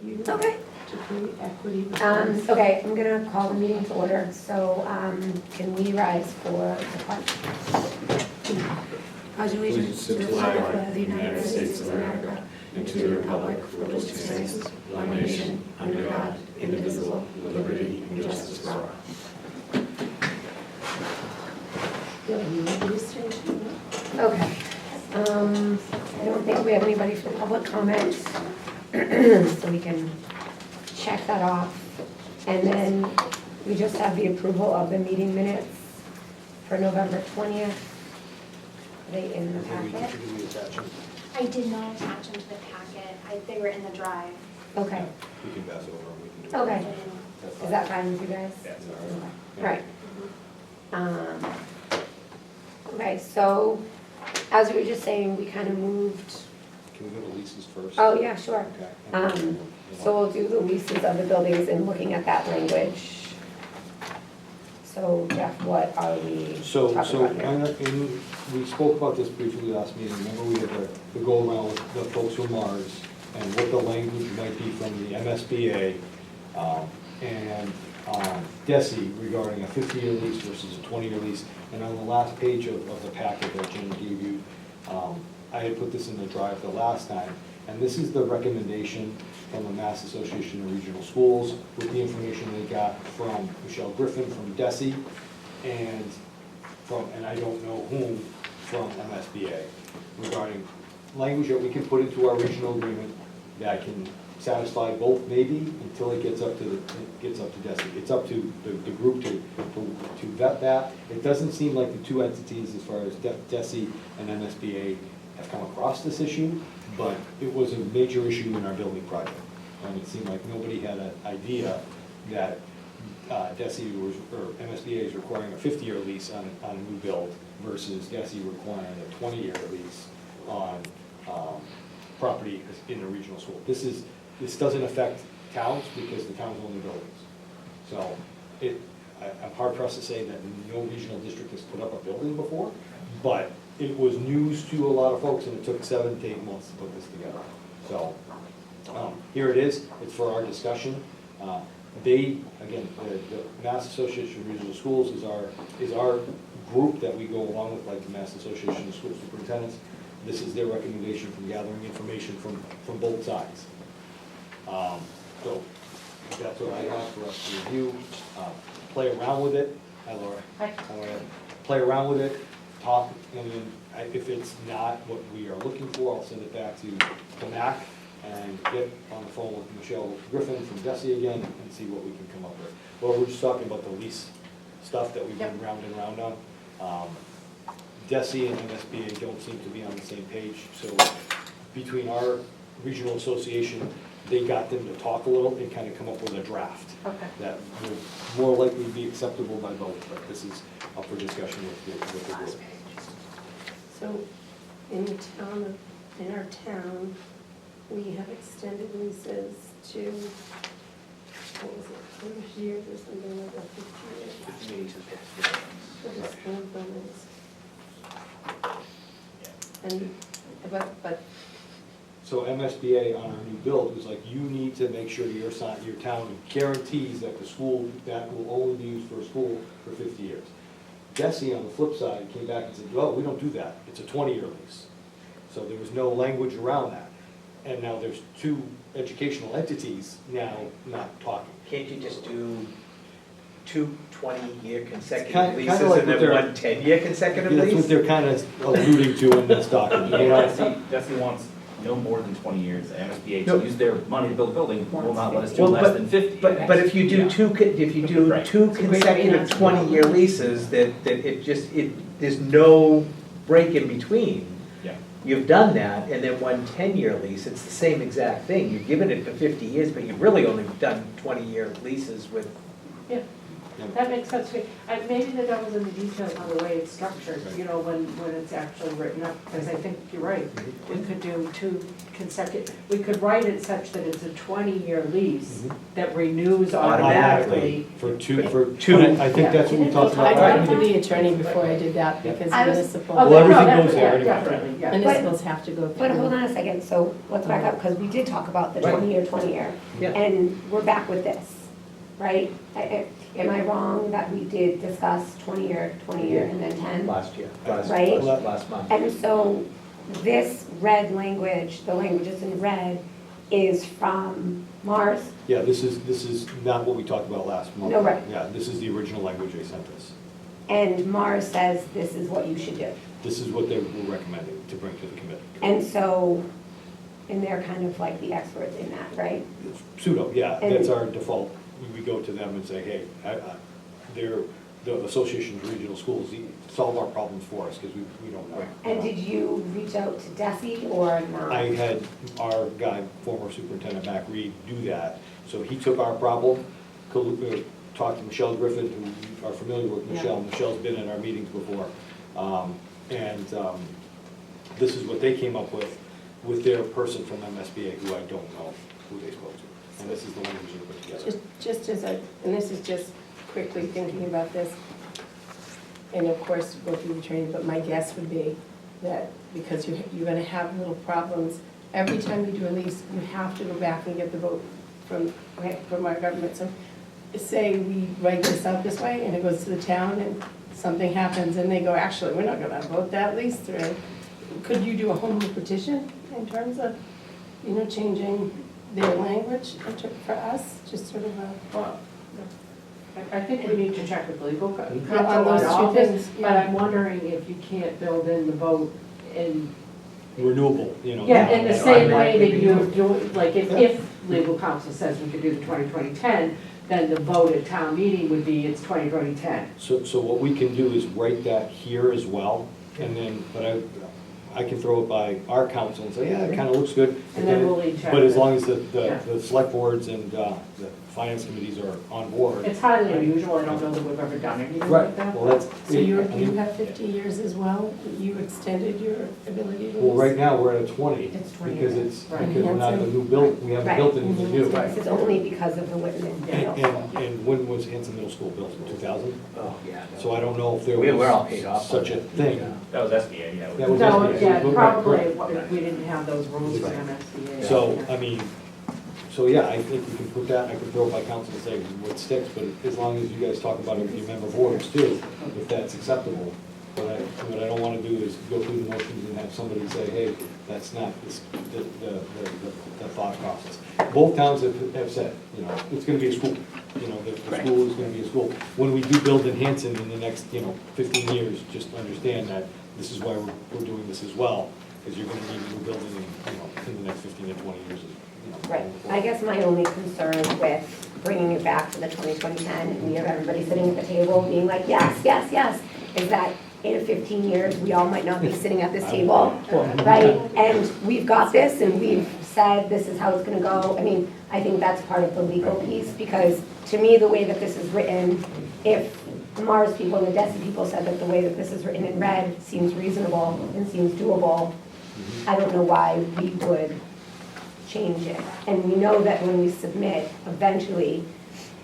you Okay. to create equity. Okay, I'm gonna call the meeting to order, so, can we rise for the pledge? Pledge allegiance to the flag of the United States of America and to the republic for which it stands, one nation, under God, indivisible, with liberty and justice for all. Okay. I don't think we have anybody for public comments, so we can check that off. And then we just have the approval of the meeting minutes for November 20th. Are they in the packet? I did not attach them to the packet. They were in the drive. Okay, We can pass it over and we can do it. okay. Is that fine with you guys? Yeah, it's all Right. right. Okay, so as we were just saying, we kind of moved, Can we go to leases first? oh, yeah, sure. Okay. So we'll do the leases of the buildings and looking at that language. So Jeff, what are we So, talking about here? we spoke about this briefly last meeting. Remember we had the go around with the folks from Mars and what the language might be from the MSBA and DESI regarding a 50-year lease versus a 20-year lease. And on the last page of the packet that Jen gave you, I had put this in the drive the last time. And this is the recommendation from the Mass Association of Regional Schools with the information they got from Michelle Griffin from DESI and I don't know whom, from MSBA regarding language that we can put into our regional agreement that can satisfy both maybe until it gets up to DESI. It's up to the group to vet that. It doesn't seem like the two entities as far as DESI and MSBA have come across this issue, but it was a major issue in our building project. And it seemed like nobody had an idea that DESI was, or MSBA is requiring a 50-year lease on a new build versus DESI requiring a 20-year lease on property in a regional school. This doesn't affect towns because the towns own the buildings. So I'm hard pressed to say that no regional district has put up a building before, but it was news to a lot of folks and it took 7 to 8 months to put this together. So here it is, it's for our discussion. The Mass Association of Regional Schools is our group that we go along with, like the Mass Association of School Superintendents. This is their recommendation from gathering information from both sides. So that's what I have for us to review. Play around with it. Hi, Laura. Hi. Laura. Play around with it, talk, and then if it's not what we are looking for, I'll send it back to MAC and get on the phone with Michelle Griffin from DESI again and see what we can come up with. Well, we're just talking about the lease stuff that we've been round and round on. DESI and MSBA don't seem to be on the same page, so between our regional association, they got them to talk a little and kind of come up with a draft Okay. that will more likely be acceptable by both, but this is up for discussion with the group. So in our town, we have extended leases to, what was it, 20 years or something like that, 50 years? For the school buildings. And, but, So MSBA on our new build was like, you need to make sure your town guarantees that the school, that will only be used for a school for 50 years. DESI on the flip side came back and said, well, we don't do that, it's a 20-year lease. So there was no language around that. And now there's two educational entities now not talking. Can't you just do 2 20-year consecutive Kinda leases like and what then they're- 1 10-year consecutive That's what lease? they're kind of alluding to in this document. you know? DESI wants no more than 20 years. MSBA No. to use their money to build a building will not let us do Well, less than 50. But if you do Yeah. if you do Right. 2 a great consecutive answer. 20-year leases, that there's no break in between. Yeah. You've done that, and then 1 10-year lease, it's the same exact thing. You've given it for 50 years, but you've really only done 20-year leases with yeah. That makes sense to me. Maybe the devil's in the details on the way it's structured, you know, when it's actually written up, because I think you're right. We could do 2 consecutive, we could write it such that it's a 20-year lease Mhm. that renews automatically. For two, Two. I think that's what we talked I about. talked to the attorney before I did that, because I was- municipal, Oh, Well, everything no, goes there anyway. Definitely, yeah. municipals have to go through. But hold on a second, so let's back up, because we did talk about the Right. 20-year. Yeah. And we're back with this, right? Am I wrong that we did discuss 20-year, and then 10? Last year, Right. last month. And so this red language, the languages in red, is from Mars? Yeah, this is not what we talked about last month. No, right. Yeah, this is the original language they sent us. And Mars says this is what you should do. This is what they were recommending to bring to the committee. And so, and they're kind of like the experts in that, right? Pseudo, yeah, And- that's our default. We go to them and say, hey, they're, the Association of Regional Schools, solve our problems for us, because we don't know. And did you reach out to Desi or not? I had our guy, former Superintendent Mac Reed, do that. So he took our problem, talked to Michelle Griffin, who are familiar with Michelle. Michelle's been in our meetings before. This is what they came up with their person from MSBA, who I don't know who they spoke to. And this is the language they put together. Just as a, and this is just quickly thinking about this, and of course, go through the training, but my guess would be that because you're gonna have little problems, every time you do a lease, you have to go back and get the vote from our government. So say we write this out this way, and it goes to the town, and something happens, and they go, actually, we're not gonna vote that lease through. Could you do a home rule petition in terms of, you know, changing their language for us, just sort of a, Well, I think we need to check with legal on counsel those on all two this, things? but I'm wondering if you can't build in the vote in, Renewable, you know. yeah, in the Yeah, same I way like that the you renewable. do, like, if legal counsel says we could do the 2020-10, then the vote at town meeting would be it's 2020-10. So what we can do is write that here as well, and then, but I can throw it by our council and say, yeah, it kind of looks good. And then we'll each have But as it. long as Yeah. the select boards and the finance committees are on board. It's highly unusual, I don't know that we've ever done anything Right, like that. well, that's. so you I mean, have 50 years as well? You extended your ability to lease? Well, right now, we're at a 20, It's 20, because right. it's, Right. because we're not the new build, we haven't Right. built anything new. This is only because of the Whitman Yeah. deal. And when was Hanson Middle School built, in 2000? Oh, yeah. So I don't know if there We're all paid was off. such a thing. That was SBA, yeah. That was No, SBA. yeah, Right, probably, correct. we didn't have those rules for Right. MSBA. So, I mean, so yeah, I think we can put that, I can throw it by council and say what sticks, but as long as you guys talk about it with your member boards too, if that's acceptable. What I don't wanna do is go through the motions and have somebody say, hey, that's not the thought process. Both towns have said, you know, it's gonna be a school, you know, the school is gonna be a school. When we do build in Hanson in the next, 15 years, just understand that this is why we're doing this as well, because you're gonna need a new building in the next 15 to 20 years. Right. I guess my only concern with bringing it back to the 2010, and we have everybody sitting at the table being like, yes, yes, yes, is that in 15 years, we all might not be sitting at this table, right? And we've got this, and we've said this is how it's gonna go. I mean, I think that's part of the legal piece, because to me, the way that this is written, if the Mars people and the Desi people said that the way that this is written in red seems reasonable and seems doable, I don't know why we would change it. And we know that when we submit, eventually,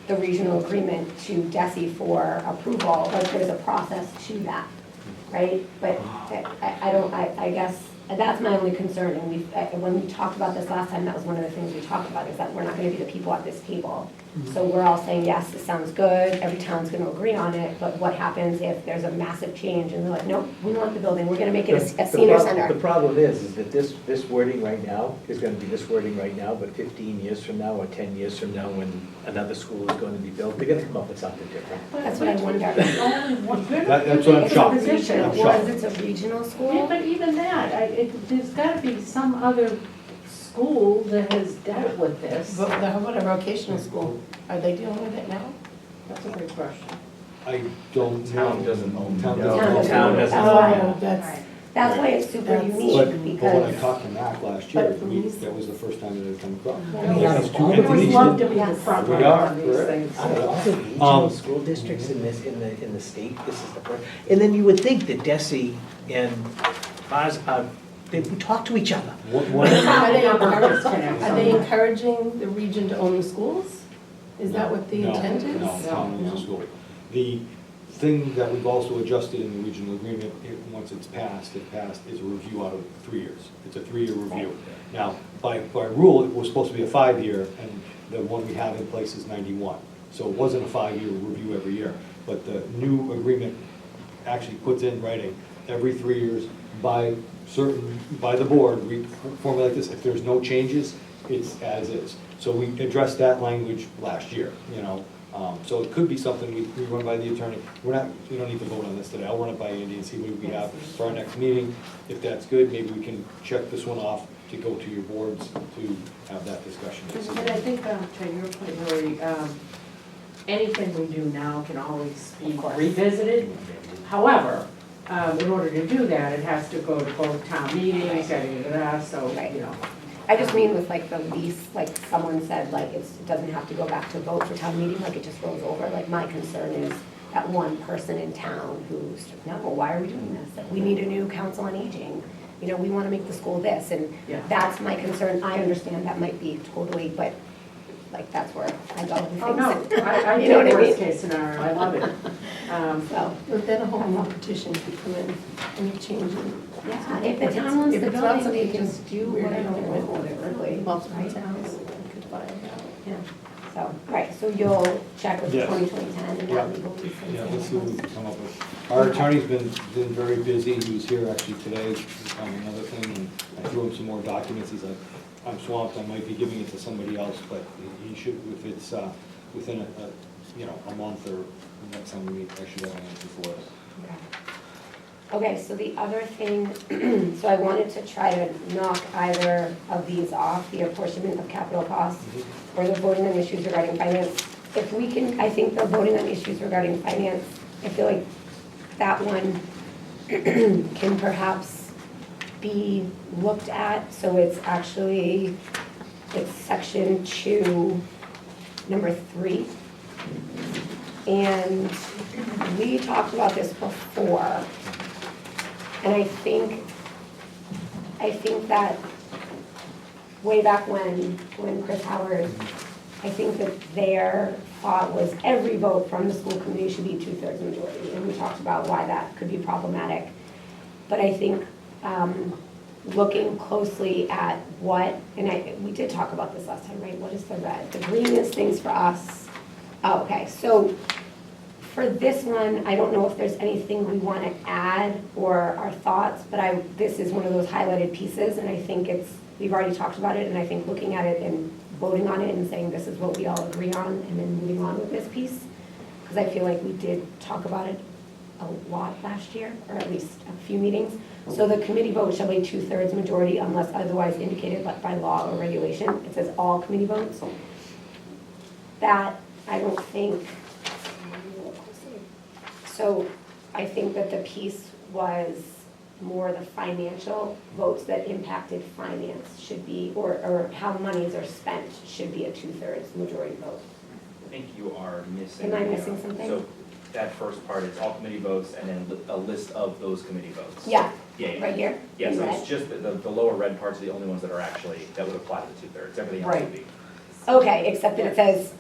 the regional agreement to DESI for approval, like, there's a process to that, right? But I guess, that's my only concern, and when we talked about this last time, that was one of the things we talked about, is that we're not gonna be the people at this table. So we're all saying, yes, this sounds good, every town's gonna agree on it, but what happens if there's a massive change, and they're like, nope, we want the building, we're gonna make it a senior center. The problem is that this wording right now is gonna be this wording right now, but 15 years from now or 10 years from now, when another school is going to be built, they're gonna come up with something different. That's what I wonder. That's what I'm shocked. It's a I'm position, shocked. or it's a regional Yeah, school? but even that, there's gotta be some other school that has dealt with this. But how about a vocational school? Are they dealing with it now? That's a great question. I don't know. Town doesn't own. Town No, doesn't own. town doesn't. That's why. Oh, that's, That's why it's super That's- unique, But when I because, talked to Mac last year, But these- that was the first time it had come across. Yeah. I mean, out of all I the always regional- love to be the Yes. front We runner are, on these correct. things. Out of all the regional Um, school districts in the state, this is the first. And then you would think that DESI and Oz, they would talk to each other. One- Are they Number encouraging, disconnects. are they encouraging the region to own the schools? Is that what the No, intent is? No, town owns the school. The thing that we've also adjusted in the regional agreement, once it's passed, is a review out of 3 years. It's a 3-year review. Now, by rule, it was supposed to be a 5-year, and the one we have in place is 91. So it wasn't a 5-year review every year. But the new agreement actually puts in writing, every 3 years, by the board, we formulate this, if there's no changes, it's as is. So we addressed that language last year, you know. So it could be something we run by the attorney. We don't need to vote on this today. I'll run it by Andy and see what we have for our next meeting. If that's good, maybe we can check this one off to go to your boards to have that discussion. And I think, to your point, Hillary, anything we do now can always be revisited. However, in order to do that, it has to go to both town meetings, so, Right. you know. I just mean with like the lease, like someone said, like it doesn't have to go back to vote for town meeting, like it just rolls over. Like my concern is that one person in town who's, no, why are we doing this? Like, we need a new council on aging. You know, we want to make the school this, and Yeah. that's my concern. I understand that might be totally, but like that's where I go with things. Oh, no, I You know what take I mean? worst case scenario, I love it. So, But then a whole new petition could come in and change it. yeah, if the town wants If the it's not building, something they you just do we're whatever dealing they with, want with it, really. Multiple right? towns could find out. Yeah, so, all right, so you'll check with the Yes. 2010 and Yeah. that legal piece. and Yeah, see let's see what what we happens. can come up with. Our attorney's been very busy. He was here actually today on another thing, and I threw him some more documents. He's like, I'm swamped, I might be giving it to somebody else, but he should, if it's within a month or next time we meet, I should have an answer for us. Okay, so the other thing, so I wanted to try to knock either of these off, the apportionment of capital costs or the voting on issues regarding finance. If we can, I think the voting on issues regarding finance, I feel like that one can perhaps be looked at. So it's actually, it's section 2, number 3. And we talked about this before. And I think that way back when Chris Howard, I think that their thought was every vote from the school committee should be 2/3 majority. And we talked about why that could be problematic. But I think looking closely at what, and we did talk about this last time, right? What is the red? The green is things for us. Oh, okay, so for this one, I don't know if there's anything we want to add or our thoughts, but this is one of those highlighted pieces, and I think we've already talked about it, and I think looking at it and voting on it and saying this is what we all agree on, and then moving on with this piece, because I feel like we did talk about it a lot last year, or at least a few meetings. So the committee vote shall be 2/3 majority unless otherwise indicated by law or regulation. It says all committee votes. That, I don't think, so I think that the piece was more the financial votes that impacted finance should be, or how monies are spent should be a 2/3 majority vote. I think you are missing. Am I missing something? So that first part is all committee votes and then a list of those committee votes. Yeah, Yeah, yeah. right here? Yeah, in so red. it's just the lower red parts are the only ones that are actually, that would apply to the 2/3. Everything else would be. Okay, except that it says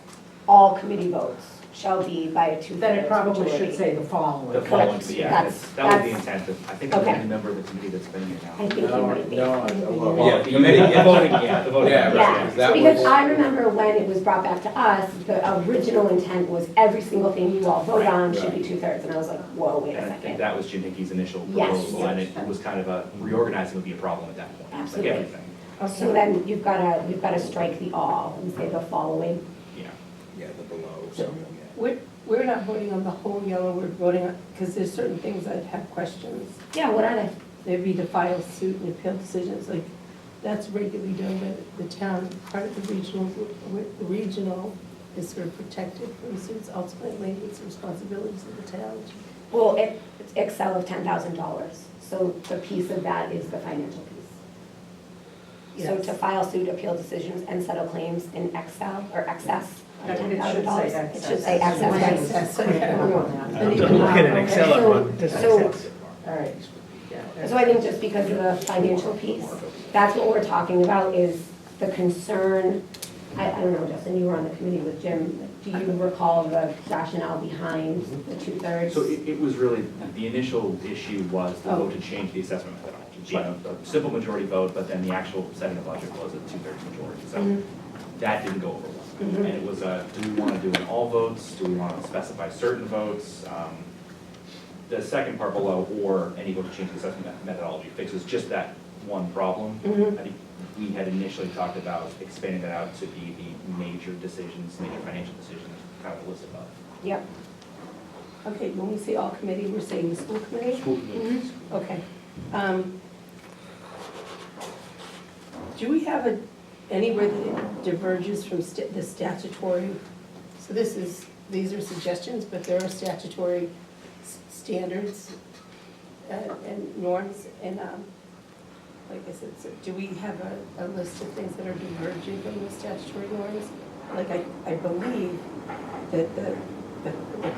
all committee votes shall be by a 2/3 Then it probably majority. should say the following. The following, Correct. yeah, That's- that was the that's- intent of, I think I'm the Okay. only member of the committee that's been here I now. think you might be. Well, Yeah, the committee, yeah. voting, yeah, the voting. Yeah, right. Yeah, that because was- I remember when it was brought back to us, the original intent was every single thing you all vote on should be 2/3, and I was like, whoa, wait a And I think second. that was Jim Hickey's initial Yes. proposal, and it was kind of a, reorganizing would be a problem at that point. Like Absolutely. everything, So then you've gotta strike the all and say the following. yeah. Yeah, the below, So, so, we're not voting on the whole yellow, we're voting on, because there's certain things that have questions. Yeah, what are they? Maybe to file suit and appeal decisions, like, that's regularly done by the town, part of the regional is sort of protected from suits, ultimately it's responsibilities of the town Well, it's Excel of $10,000, so the piece of that is the financial piece. So Yes. to file suit, appeal decisions, and settle claims in Excel or excess of It should say $10,000. excess. It should say excess, right? Excess, okay. I'm on that. But I'm even looking at now, Excel, so- I'm going, this so- makes sense. All right, yeah. So I think just because of the financial piece, that's what we're talking about is the concern. I don't know, Justin, you were on the committee with Jim. Do you recall the rationale behind the 2/3? So it was really, the initial issue was the vote to change the assessment methodology. By a simple majority vote, but then the actual setting of budget was a 2/3 majority. So Mhm. that didn't go over well. Mhm. And it was, do we want to do it in all votes? Do we want to specify certain votes? The second part below, or any vote to change the assessment methodology, fixes just that one problem. Mhm. I think we had initially talked about expanding that out to be the major decisions, major financial decisions, kind of the list above. Yep. okay, when we say all committee, we're saying the school committee? School committee. Okay. Do we have anywhere that it diverges from the statutory? So these are suggestions, but there are statutory standards and norms, and like I said, so do we have a list of things that are diverging from the statutory norms? Like I believe that the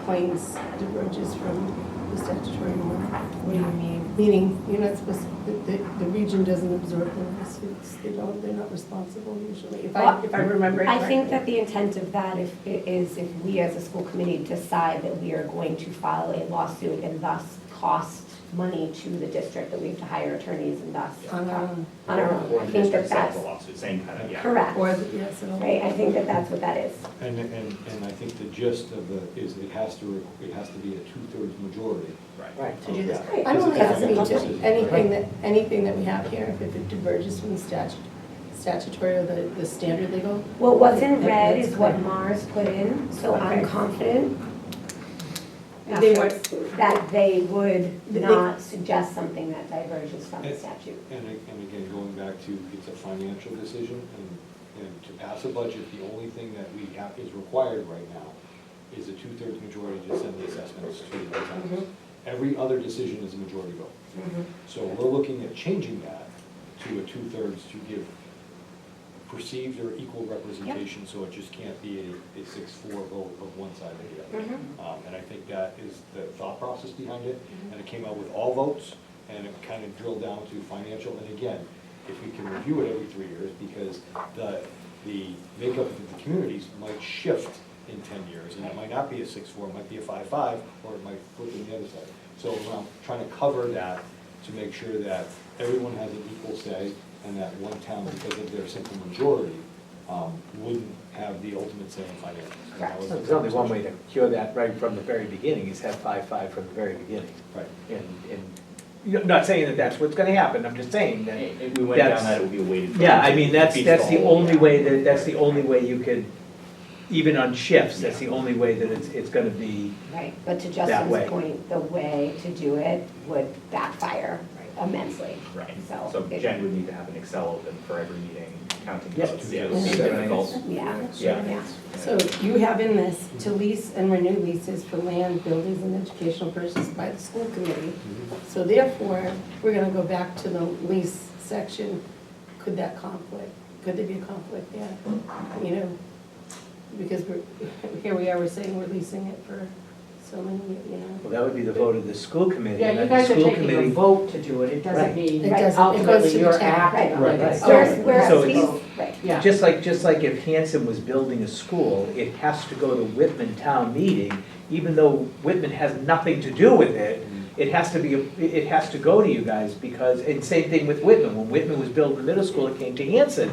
claims diverges from the statutory norm. What do you mean? Meaning, you're not supposed, the region doesn't absorb the lawsuits, they're not responsible usually, if I remember it I correctly. think that the intent of that is if we as a school committee decide that we are going to file a lawsuit and thus cost money to the district, that we have to hire attorneys and thus. On our own. On our own. Or I the think that district settles that's the lawsuit, same kind of, yeah. correct, Or, yes, it'll. right? I think that that's what that is. And I think the gist of is it has to be a 2/3 majority. Right. Right. To do this. Right. I don't Because hesitate it's a to, decision. anything that we have here, if it diverges from the statutory or the standard legal. Well, what's in red That's is what fine. Mars put in, so I'm Okay. confident They were, that they would They- not suggest something that diverges from the statute. And again, going back to, it's a financial decision, and to pass a budget, the only thing that is required right now is a 2/3 majority to send the assessments to the towns. Every other decision is a majority vote. So we're looking at changing that to a 2/3 to give perceived or equal representation, so it just can't be a 6-4 vote of one side or the other. And I think that is the thought process behind it, and it came out with all votes, and it kind of drilled down to financial, and again, if we can review it every 3 years, because the makeup of the communities might shift in 10 years, and it might not be a 6-4, it might be a 5-5, or it might flip on the other side. So I'm trying to cover that to make sure that everyone has an equal say, and that one town, because of their simple majority, wouldn't have the ultimate say in finance. And that was the There's only one way to cure that right from the very beginning, is have 5-5 from the very beginning. Right. And, you know, not saying that that's what's gonna happen, I'm just saying that. If we went down That's- that, it would be a weighted vote. Yeah, I mean, that's Defeats the whole- only way that's the only way you could, even on shifts, that's the only way that it's gonna be, Right, but to way. Justin's point, the way to do it would backfire immensely. Right, So so it- Jen would need to have an Excel open for every meeting, counting Yes. votes, yeah, it would be difficult. Yeah, Yeah. yeah. so you have in this, to lease and renew leases for land, buildings, and educational purposes by the school committee. So therefore, we're gonna go back to the lease section. Could that conflict, could there be a conflict there? You know, because here we are, we're saying we're leasing it for so many, you know. well, that would be the vote of the school committee. Yeah, and you then the guys are school taking a committee- vote to do it, it Right. doesn't mean It doesn't- it goes ultimately to the you're town. acting Right, on it. right. So- Whereas So these, it's- right, Yeah. Just like if Hanson was building a school, it has to go to Whitman town meeting, even though Whitman has nothing to do with it, it has to go to you guys, because, and same thing with Whitman, when Whitman was building the middle school, it came to Hanson.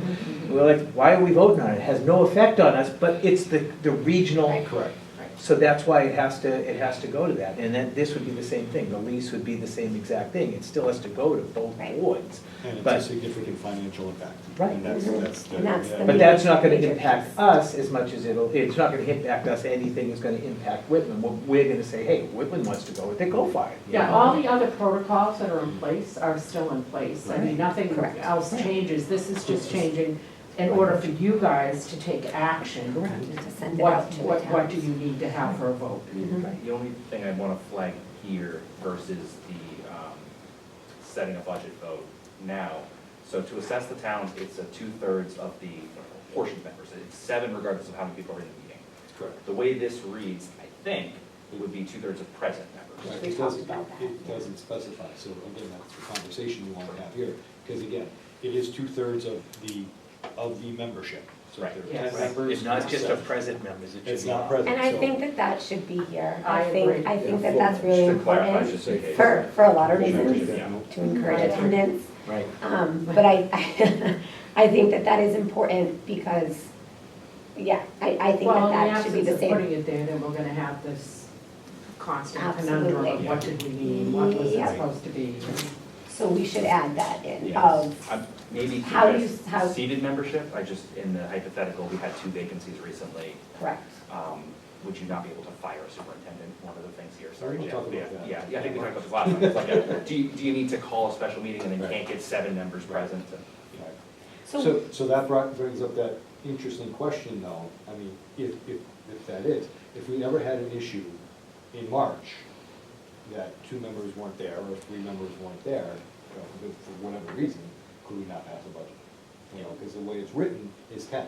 We're like, why are we voting on it? It has no effect on us, but it's the regional. Right. Correct. So that's why it has to go to that, and then this would be the same thing, the lease would be the same exact thing, it still has to go to both Right. boards. And it's But- a significant financial impact. Right. And that's And that's the- But that's not gonna impact us as much as it's not gonna impact us, anything is gonna impact Whitman. We're gonna say, hey, Whitman wants to go with it, go for it. you Yeah, know? all the other protocols that are in place are still in place. I mean, Right. nothing Correct. else changes. This is just changing in order for you guys to take action. to send it What, out to the what do towns. you need to have for a vote? Mhm. The only thing I want to flag here versus the setting a budget vote now. So to assess the town, it's a 2/3 of the proportioned members. It's 7 regardless of how many people are in the meeting. Correct. The way this reads, I think, it would be 2/3 of present members. Right, We it talked doesn't, about that. it doesn't specify, so again, that's the conversation you want to have here, because again, it is 2/3 of the membership. So if Right. there are 10 Yes. members. It's not just of 7. present members, it should be. It's not present. And I so- think that that should be here. I agree. I think that that's really Just to clarify, important just in case. for a lot of Sure, reasons, yeah. to encourage attendance. Right. But I think that that is important because, yeah, I think Well, that in the that should be absence the of same. putting it there, then we're gonna have this constant conundrum of Absolutely. what did we mean, what was it Yeah. supposed to be? So we should add that in Yes. of, Maybe How do you- how- seated membership, I just, in the hypothetical, we had 2 vacancies recently. correct. Would you not be able to fire a superintendent? One of the things here, sorry, We'll Jeff. talk about Yeah, that. yeah, I think we talked about this last time. It's like, do you need to call a special meeting and then Right. can't get 7 members present? Right. So, So that brings up that interesting question though, I mean, if that is, if we ever had an issue in March that 2 members weren't there or 3 members weren't there, you know, for whatever reason, could we not pass a budget? You know, because the way it's written is 10.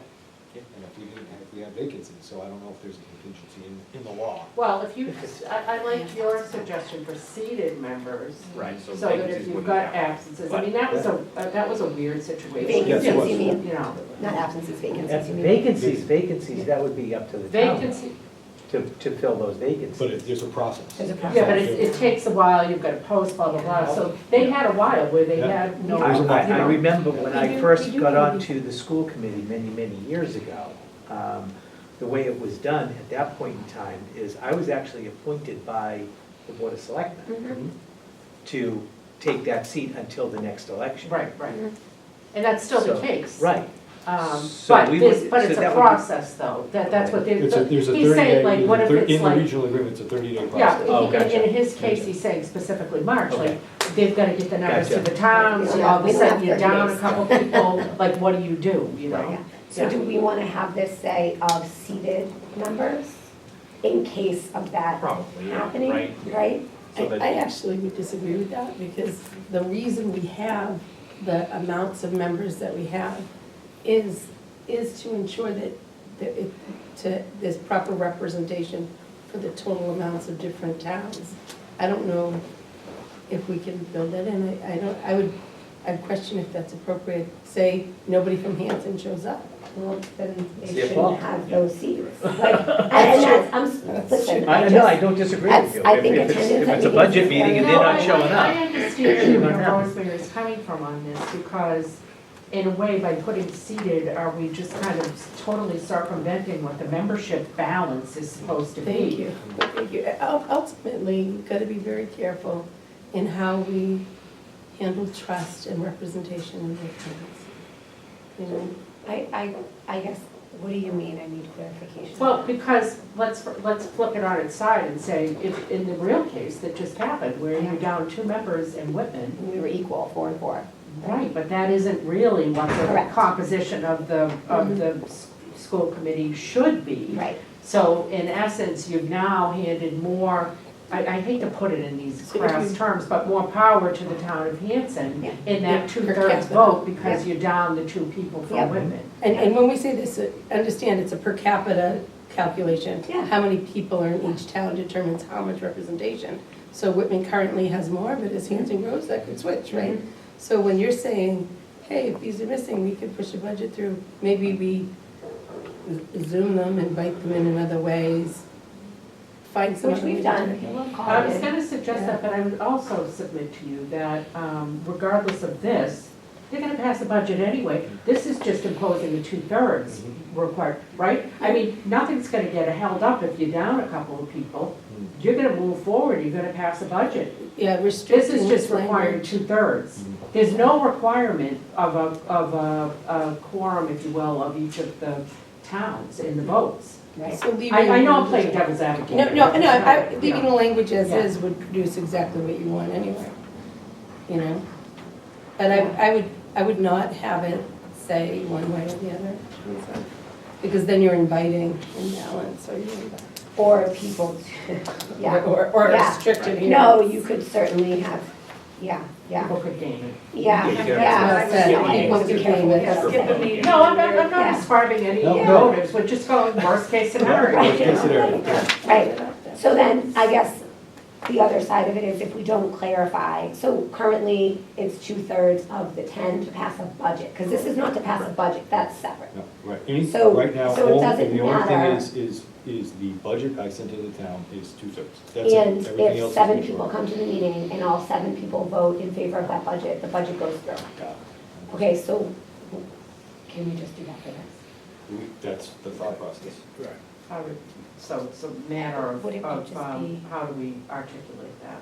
And if we have vacancies, so I don't know if there's a contingency in the law. Well, if you, I like your suggestion for seated members, Right, so so that if vacancies you've wouldn't got count. absences, I mean, that was a weird situation. Vacancies, Yes, it was. you mean, You know, not absences, vacancies, That's you mean. vacancies, that would be up to the town vacancy, to fill those vacancies. But there's a process. There's a process. yeah, but it takes a while, you've got to post, blah, blah, blah, so they had a while where they Yeah. had no, There's a lot. you I know. remember when We I do- first we do got have onto the school committee many years ago, the way it was done at that point in time is I was actually appointed by the Board of Selectmen Mhm. to take that seat until the next election. Right, right, and that's still the So- case. Right. So But we this, would- but so it's a that would be- process though, that's what they're, There's a he's 30-day, saying like, what if it's in the like, regional agreement, it's a 30-day yeah, process. Oh, gotcha. in his case, he's saying specifically March, like, Okay. they've got to get the numbers to Gotcha. the towns, We don't all of a have sudden you're 30 down a days. couple people, like, what do, you know? Yeah. So do we want to have this say of seated members in case of that Probably, yeah, happening, right? right? So that- I actually would disagree with that, because the reason we have the amounts of members that we have is to ensure that there's proper representation for the total amounts of different towns. I don't know if we can build that in, I'd question if that's appropriate. Say, nobody from Hanson shows up. Well, then they It's their shouldn't fault. have those seats. Like, and that's, listen, I just. don't disagree with you. I think If attendance, if I it's a think budget is meeting and very- they're No, not showing up. I understand You're where gonna have- Rosemary is coming from on this, because in a way, by putting seated, are we just kind of totally circumventing what the membership balance is supposed to be? Thank you, thank you. Ultimately, we've got to be very careful in how we handle trust and representation in the towns. You know, I guess, what do you mean? I need clarification. Well, because let's flip it on its side and say, if, in the real case that just happened, where you're down 2 members in Whitman, We were equal, 4 and 4. right, but that isn't really what the Correct. composition of the school committee should be. Right. So in essence, you've now handed more, I hate to put it in these So if crass you- terms, but more power to the town of Hanson Yeah. in Yeah, that per 2/3 capita. vote, because you're down the 2 people Yeah. from Whitman. and when we say this, understand it's a per capita calculation. Yeah. How many people are in each town determines how much representation. So Whitman currently has more, but as Hanson grows, that could switch, right? So when you're saying, hey, if these are missing, we could push a budget through, maybe we Zoom them, invite them in other ways, find some Which other we've way to done. do it. We'll call I was it. gonna suggest that, but I would also submit to you that regardless of this, they're gonna pass a budget anyway. This is just imposing a 2/3 required, right? I mean, nothing's gonna get held up if you're down a couple of people. You're gonna move forward, you're gonna pass a budget. Yeah, This restricting is just this requiring language. 2/3. There's no requirement of a quorum, if you will, of each of the towns in the votes. Right. So leaving. I know I'm playing devil's advocate. No, Yeah. leaving the language as Yeah. is would produce exactly what you want anyway, you know? And I would not have it say one way or the other, because then you're inviting imbalance, or you're inviting. or people, yeah. Or Yeah. restricted here. No, you could certainly have, yeah, yeah, People could game it. yeah, Yeah, yeah. yeah. No, I want to be careful with Yeah. what Skip I'm the saying. meeting. No, I'm not Yeah. describing any No, no. motives, we're just going worst case Yeah, scenario. worst case scenario, yeah. Right, so then, I guess, the other side of it is if we don't clarify, so currently, it's 2/3 of the 10 to pass a budget, because this is not to pass a budget, that's separate. No, right, any, So- right now, so it all, doesn't the only thing matter. is the budget I sent to the town is 2/3. That's it. And Everything if else is 7 control. people come to the meeting and all 7 people vote in favor of that budget, the budget goes through. Got it. Okay, so can we just do that for this? That's the thought process. How would, so it's a matter Would it of, just be- how do we articulate that?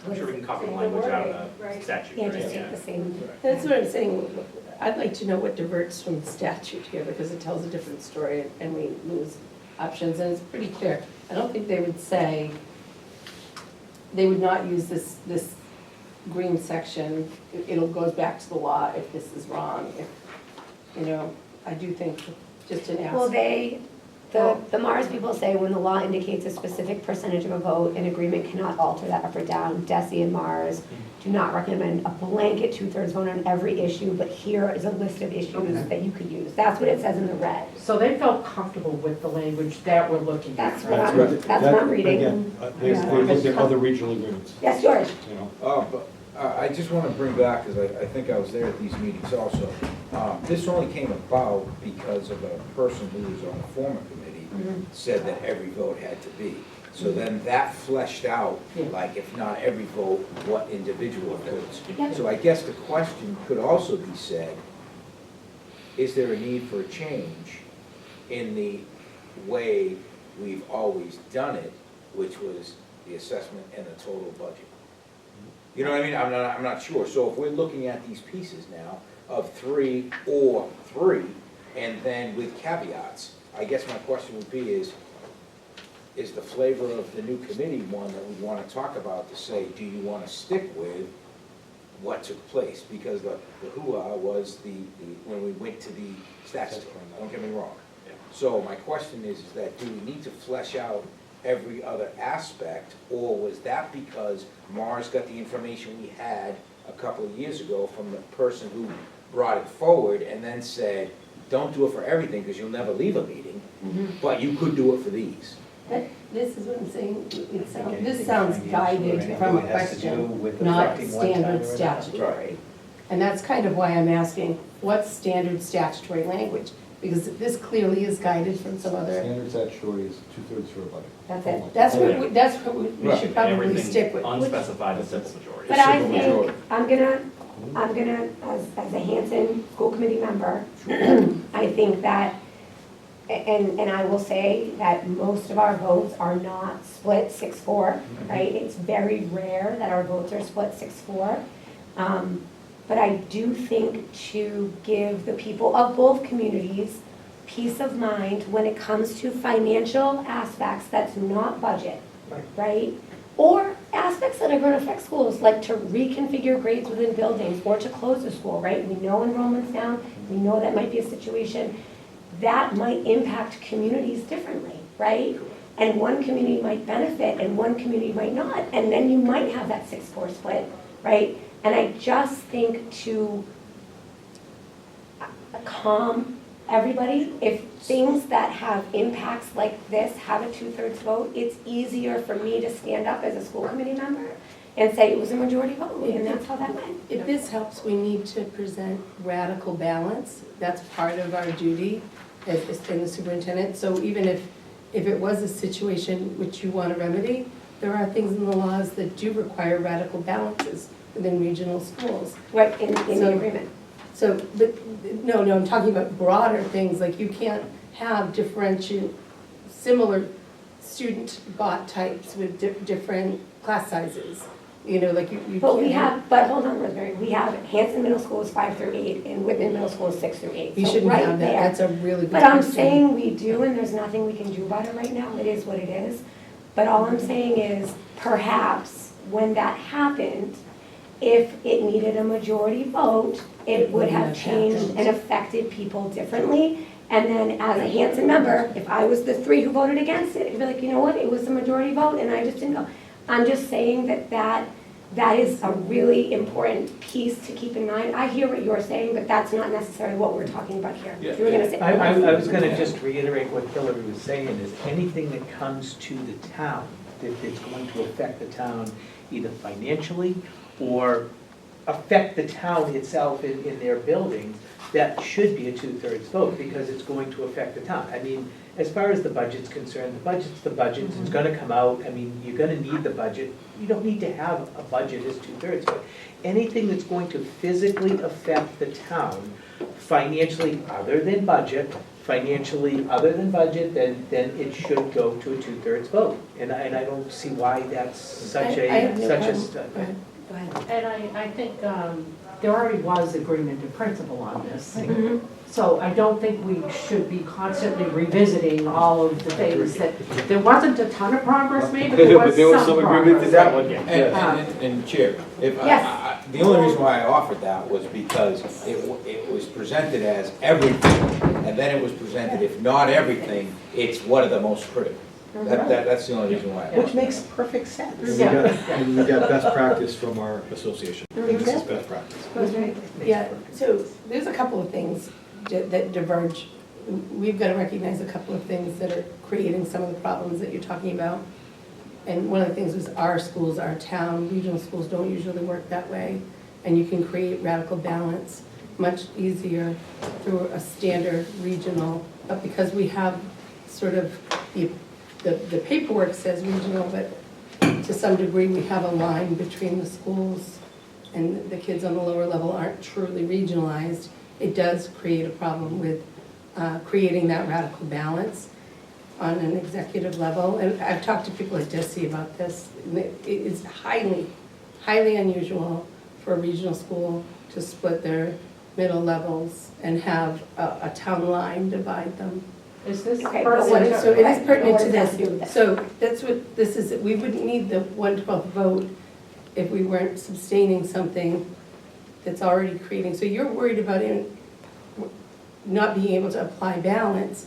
I'm sure we can copy the Say the language out wording, of the right. statute, Yeah, right? just take the same. That's what I'm saying. I'd like to know what diverts from statute here, because it tells a different story and we lose options, and it's pretty clear. I don't think they would say, they would not use this green section. It'll goes back to the law if this is wrong, if, I do think just an Well, ask. the Mars people say when the law indicates a specific percentage of a vote, an agreement cannot alter that up or down. Desi and Mars do not recommend a blanket 2/3 vote on every issue, but here is a list of issues Okay. that you could use. That's what it says in the red. So they felt comfortable with the language that we're looking at, That's right? what That's I'm, right. that's what I'm That- reading. Again, they Yeah. looked at other regional agreements, Yes, George? you know. But I just want to bring back, because I think I was there at these meetings also, this only came about because of a person who was on the former committee said that every vote had to be. So then that fleshed out, Yeah. like if not every vote, what individual votes. Yeah. So I guess the question could also be said, is there a need for a change in the way we've always done it, which was the assessment and the total budget? You know what I mean? I'm not sure. So if we're looking at these pieces now of 3 or 3, and then with caveats, I guess my question would be is the flavor of the new committee one that we want to talk about to say, do you want to stick with what took place? Because the hoo-ha was when we went to the statute, don't get me wrong. Yeah. So my question is that do we need to flesh out every other aspect, or was that because Mars got the information we had a couple of years ago from the person who brought it forward and then said, don't do it for everything because you'll never leave a meeting, but you could do it for these? This is what I'm saying, this sounds guided from a question, not standard statutory. And that's kind of why I'm asking, what's standard statutory language? Because this clearly is guided from some other, Standard statutory is 2/3 for a budget. That's it. that's what we should And probably everything stick with. unspecified is simple majority. But I Simple think, majority. I'm gonna, as a Hanson school committee member, I think that, and I will say that most of our votes are not split 6-4, right? It's very rare that our votes are split 6-4. But I do think to give the people of both communities peace of mind when it comes to financial aspects that's not budget, right? Or aspects that are going to affect schools, like to reconfigure grades within buildings or to close the school, right? We know enrollment's down, we know that might be a situation. That might impact communities differently, right? And one community might benefit and one community might not. And then you might have that 6-4 split, right? And I just think to calm everybody, if things that have impacts like this have a 2/3 vote, it's easier for me to stand up as a school committee member and say it was a majority vote, and that's how that went. If this helps, we need to present radical balance. That's part of our duty as in the superintendent. So even if it was a situation which you want to remedy, there are things in the laws that do require radical balances within regional schools. Right, in the So- agreement. So, but, no, I'm talking about broader things, like you can't have similar student bot types with different class sizes. You know, like you can't. But hold on, Rosemary, we have Hanson Middle School is 5 through 8, and Whitman Middle School is 6 through 8. You So shouldn't right have that, there. that's a really good But I'm question. saying we do, and there's nothing we can do about it right now, it is what it is. But all I'm saying is, perhaps, when that happened, if it needed a majority vote, it would have changed and affected people differently. And then as a Hanson member, if I was the 3 who voted against it, it'd be like, you know what, it was a majority vote and I just didn't go. I'm just saying that is a really important piece to keep in mind. I hear what you're saying, but that's not necessarily what we're talking about here. If you were gonna say- I was gonna just reiterate what Hillary was saying, is anything that comes to the town, that it's going to affect the town either financially or affect the town itself in their buildings, that should be a 2/3 vote, because it's going to affect the town. I mean, as far as the budget's concerned, the budget's the budget, it's gonna come out, I mean, you're gonna need the budget. You don't need to have a budget as 2/3, but anything that's going to physically affect the town financially, other than budget, then it should go to a 2/3 vote. And I don't see why that's such I have no such a. problem. Go ahead. Go ahead. And I think there already was agreement in principle on this. Mhm. So I don't think we should be constantly revisiting all of the things that, there wasn't a ton of progress made, but there was some progress. And Chair, if, Yes. the only reason why I offered that was because it was presented as everything, and then it was presented, if not everything, it's what are the most critical. That's the only reason why. Which makes perfect sense. And we got best practice from our association. This is best practice. That's right. Yeah, so there's a couple of things that diverge. We've got to recognize a couple of things that are creating some of the problems that you're talking about. And one of the things is our schools, our town, regional schools don't usually work that way. And you can create radical balance much easier through a standard regional, but because we have sort of the paperwork says regional, but to some degree, we have a line between the schools and the kids on the lower level aren't truly regionalized. It does create a problem with creating that radical balance on an executive level. And I've talked to people at DESE about this. It is highly, highly unusual for a regional school to split their middle levels and have a town line divide them. Is this Okay, but So what pertinent? so it is What pertinent to does that have to do with this. this? So that's what this is, we wouldn't need the 1/12 vote if we weren't sustaining something that's already creating. So you're worried about not being able to apply balance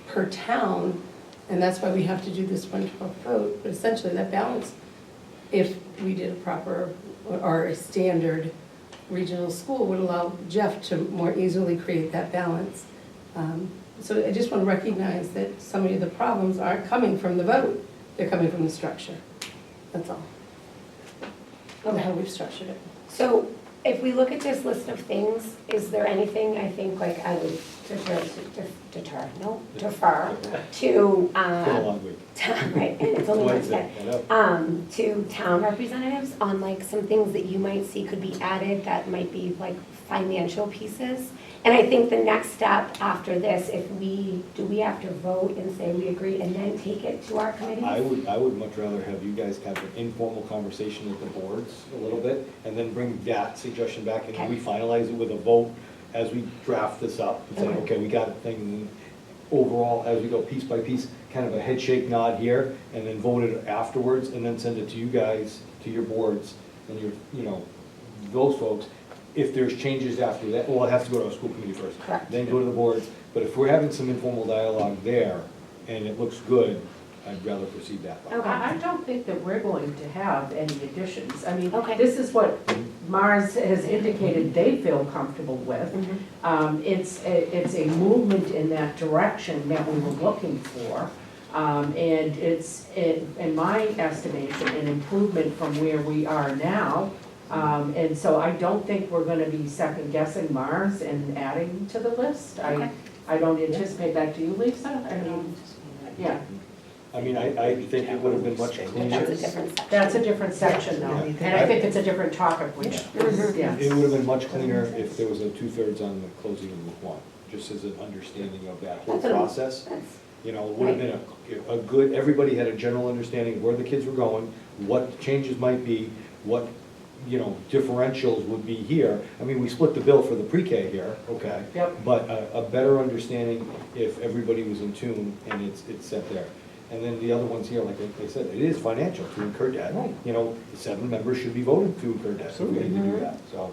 per town, and that's why we have to do this 1/12 vote. But essentially, that balance, if we did a proper or a standard regional school, would allow Jeff to more easily create that balance. So I just want to recognize that some of the problems aren't coming from the vote, they're coming from the structure. That's all. Of how we've structured it. So if we look at this list of things, is there anything, I think, like I would defer to, Been a long week. right, and it's only Wednesday. Wednesday. I know. To town representatives on like some things that you might see could be added that might be like financial pieces. And I think the next step after this, do we have to vote and say we agree and then take it to our committee? I would much rather have you guys have an informal conversation with the boards a little bit, and then bring that suggestion back, and then we finalize it with a vote as we draft this up, and say, okay, we got a thing overall, as we go piece by piece, kind of a head shake nod here, and then vote it afterwards, and then send it to you guys, to your boards, and those folks. If there's changes after that, well, it has to go to our school committee first. Correct. Then go to the boards, but if we're having some informal dialogue there, and it looks good, I'd rather proceed that way. Okay. I don't think that we're going to have any additions. I mean, Okay. this is what Mars has indicated they feel comfortable with. Mhm. It's a movement in that direction that we were looking for. And it's, in my estimation, an improvement from where we are now. And so I don't think we're gonna be second guessing Mars and adding to the list. Okay. I don't anticipate that, do you, Lisa? I mean, yeah, I mean, I think it would have been much cleaner. That's a different section. that's a different section though. Yeah. And I think it's a different topic, which is, yeah. It would have been much cleaner if there was a 2/3 on the closing of Route 1, just as an understanding of that whole That's what I'm- process. That's- You know, it would have been a good, everybody had a general understanding of where the kids were going, what changes might be, what, differentials would be here. I mean, we split the bill for the pre-K here, okay? Yep. But a better understanding if everybody was in tune and it's set there. And then the other ones here, like I said, it is financial to incur debt. Right. The 7 members should be voting to incur debt if we need to do that. So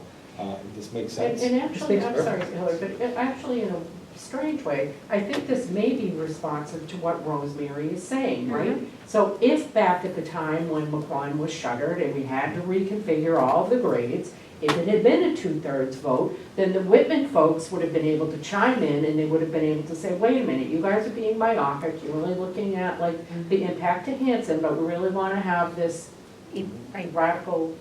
this makes sense. And actually, makes I'm sorry, Hillary, but actually, strange way, I think this may be responsive to what Rosemary is saying, right? So if back at the time when McQuon was shuttered and we had to reconfigure all of the grades, if it had been a 2/3 vote, then the Whitman folks would have been able to chime in and they would have been able to say, wait a minute, you guys are being myopic, you're really looking at like the impact to Hanson, but we really wanna have this radical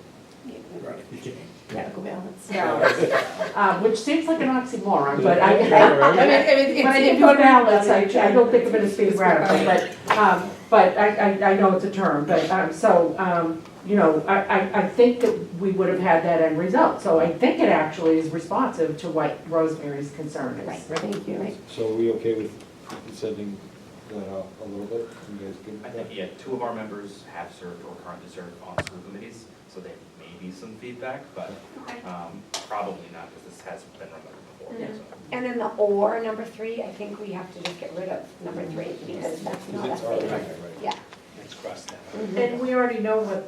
Radical balance. balance, which seems like an oxymoron, but I, I mean, when I think of balance, I don't think of it as being radical, but I know it's a term, but, you know, I think that we would have had that end result. So I think it actually is responsive to what Rosemary's concern is. Right, thank you. So are we okay with sending that out a little bit? You guys good? I think, yeah, 2 of our members have served or currently serve on school committees, so there may be some feedback, but probably not, because this has been run before. Yeah. So. And then the or number 3, I think we have to just get rid of number 3 because that's not a It's already, thing. right. Yeah. Let's cross that out. Mhm. And we already know what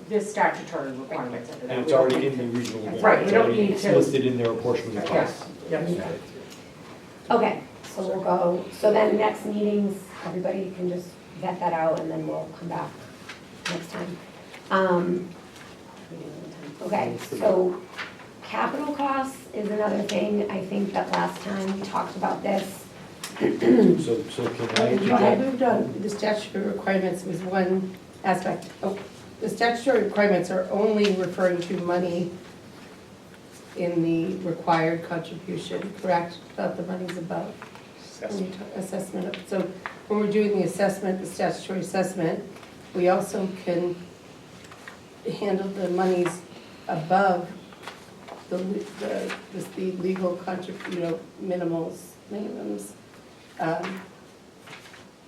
this statutory requirements are. And it's already in the regional agreement. Right, we It's don't already need to- listed in there, a portion of the cost. Yes, yep. Okay, so we'll go, so then next meetings, everybody can just vet that out and then we'll come back next time. Okay, so capital costs is another thing. I think that last time we talked about this. So can I? Go ahead. I moved on, the statutory requirements was one aspect. Oh, the statutory requirements are only referring to money in the required contribution, correct? About the monies above. When you talk assessment. So when we're doing the assessment, the statutory assessment, we also can handle the monies above the legal minimums.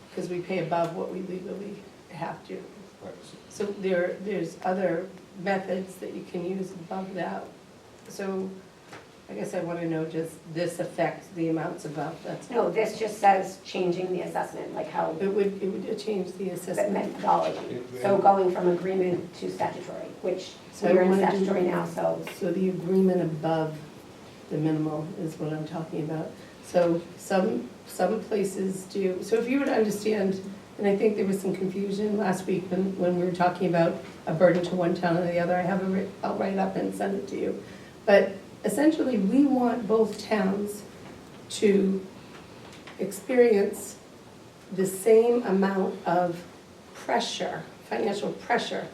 Because we pay above what we legally have to. Right. So there's other methods that you can use above that. So I guess I want to know, does this affect the amounts above? That's No, this just says changing the assessment, like how It would change the the assessment. methodology. So going from agreement to statutory, which So we're in I wanna do- statutory now, so. So the agreement above the minimal is what I'm talking about. So some places do, so if you would understand, and I think there was some confusion last week when we were talking about a burden to one town or the other, I'll write it up and send it to you. But essentially, we want both towns to experience the same amount of pressure, financial pressure.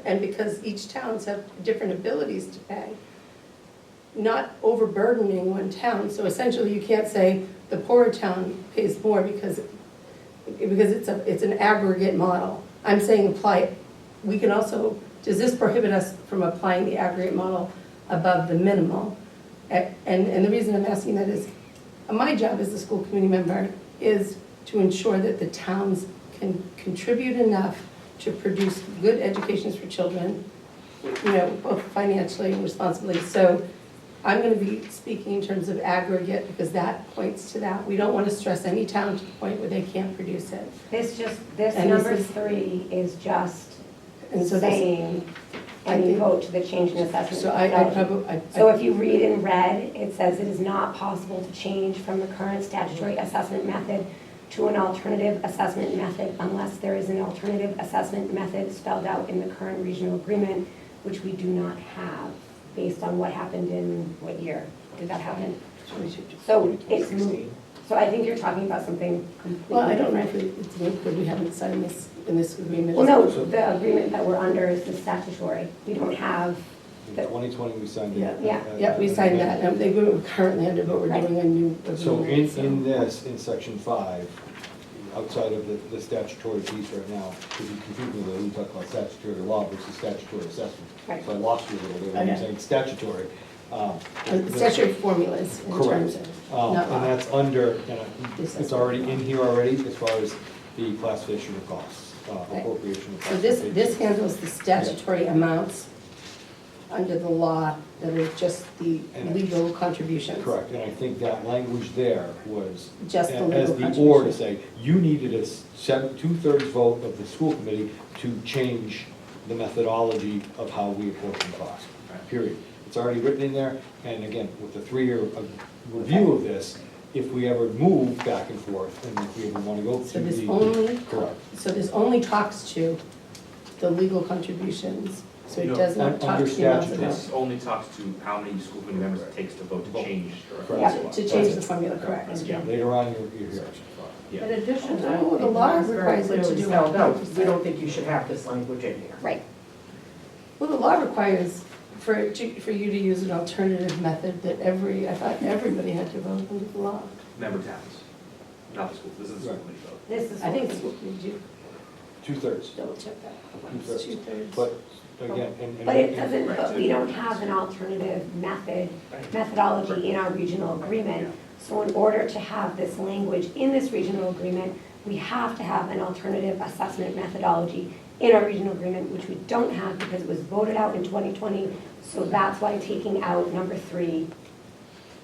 And because each towns have different abilities to pay, not overburdening one town. So essentially, you can't say the poorer town pays more because it's an aggregate model. I'm saying apply it. We can also, does this prohibit us from applying the aggregate model above the minimal? And the reason I'm asking that is, my job as a school committee member is to ensure that the towns can contribute enough to produce good educations for children, both financially and responsibly. So I'm going to be speaking in terms of aggregate because that points to that. We don't want to stress any town to the point where they can't produce it. This And number this is- 3 is just And so this, saying, I any think- vote to the change in assessment so I methodology. probably, So if you read in red, it says it is not possible to change from the current statutory assessment method to an alternative assessment method unless there is an alternative assessment method spelled out in the current regional agreement, which we do not have, based on what happened in what year did that happen? So it's, so I think you're talking about something completely well, I don't know different. if it's liquid, we haven't signed this in this agreement. Well, no, the agreement that we're under is the statutory. We don't have, In 2020, we signed it. Yeah, we signed that, and they were currently under, but we're doing a new agreement. So in this, in section 5, outside of the statutory piece right now, because you confused me when we talk about statutory law versus statutory assessment. Right. So I lost you a little bit when you're Okay. saying statutory. Statutory formulas in Correct. terms of, not And law. that's under, it's Assessment. already in here already as far as the classification of costs, appropriation of So costs. this handles the statutory amounts under the law that are just the And- legal contributions. Correct, and I think that language there was Just the as legal the or to contribution. say, you needed a 2/3 vote of the school committee to change the methodology of how we apportion costs, period. it's already written in there, and again, with the 3-year review of this, if we ever move back and forth, and if we ever wanna go So to this the. only, Correct. so this only talks to the legal contributions, so it No, does not under talk to the amounts of statute. money. This only talks to how many school committee members it takes to vote to change. Correct. To change the formula, correct. Yeah. Later on, you're here. Yeah. In addition, Oh, the it's law not very requires it to clearly do spelled it. out. We don't think you should have this language in here. Right. Well, the law requires for you to use an alternative method that I thought everybody had to vote under the law. Member towns, not the school, this is the school Right. committee vote. This is. I think it's what we do, 2/3. double check that. Two-thirds. It's 2/3. But again, and. But it doesn't, but we don't have an alternative methodology in our regional agreement. So in order to have this language in this regional agreement, we have to have an alternative assessment methodology in our regional agreement, which we don't have because it was voted out in 2020. So that's why taking out number 3,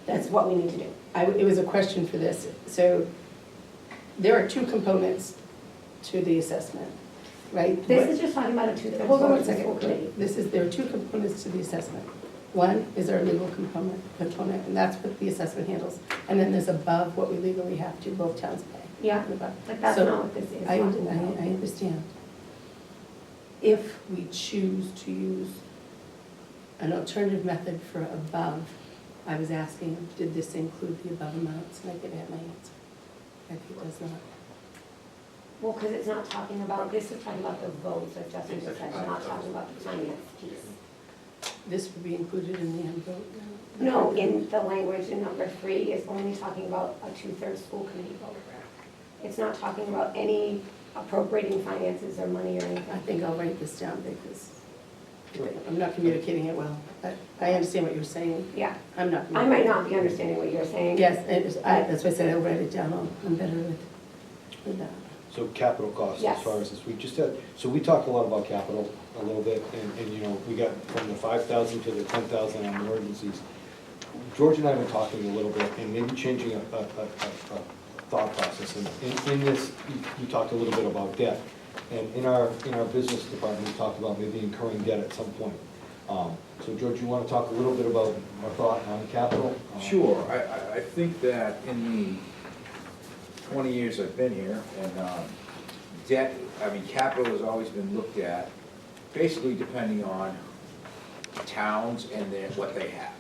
that's what we need to do. It was a question for this. So there are 2 components to the assessment, right? This is just talking about a 2/3 Hold on vote one of the school second. committee. There are 2 components to the assessment. One is our legal component, and that's what the assessment handles. And then there's above what we legally have to, both towns pay. Yeah, And above. but that's So, not what this is. I talking about. understand. If we choose to use an alternative method for above, I was asking, did this include the above amounts? And I did have my answer. I think it does not. Well, because it's not talking about, this is talking about the votes, as Justin just said, it's not talking about the finance piece. This would be included in the end vote now? No, in the language in number 3 is only talking about a 2/3 school committee vote. It's not talking about any appropriating finances or money or I anything. think I'll write this down because I'm not communicating it well. I understand what you're saying. Yeah, I'm not. I might not be understanding what you're saying. Yes, that's why I said I'll write it down. I'm better with that. So capital costs, as Yes. far as this, we just had, so we talked a lot about capital a little bit, and, you know, we got from the 5,000 to the 10,000 on emergencies. George and I were talking a little bit, and maybe changing a thought process, and in this, you talked a little bit about debt. And in our business department, we talked about maybe incurring debt at some point. So George, you want to talk a little bit about our thought on capital? Sure, I think that in the 20 years I've been here, and debt, capital has always been looked at, basically depending on towns and what they have,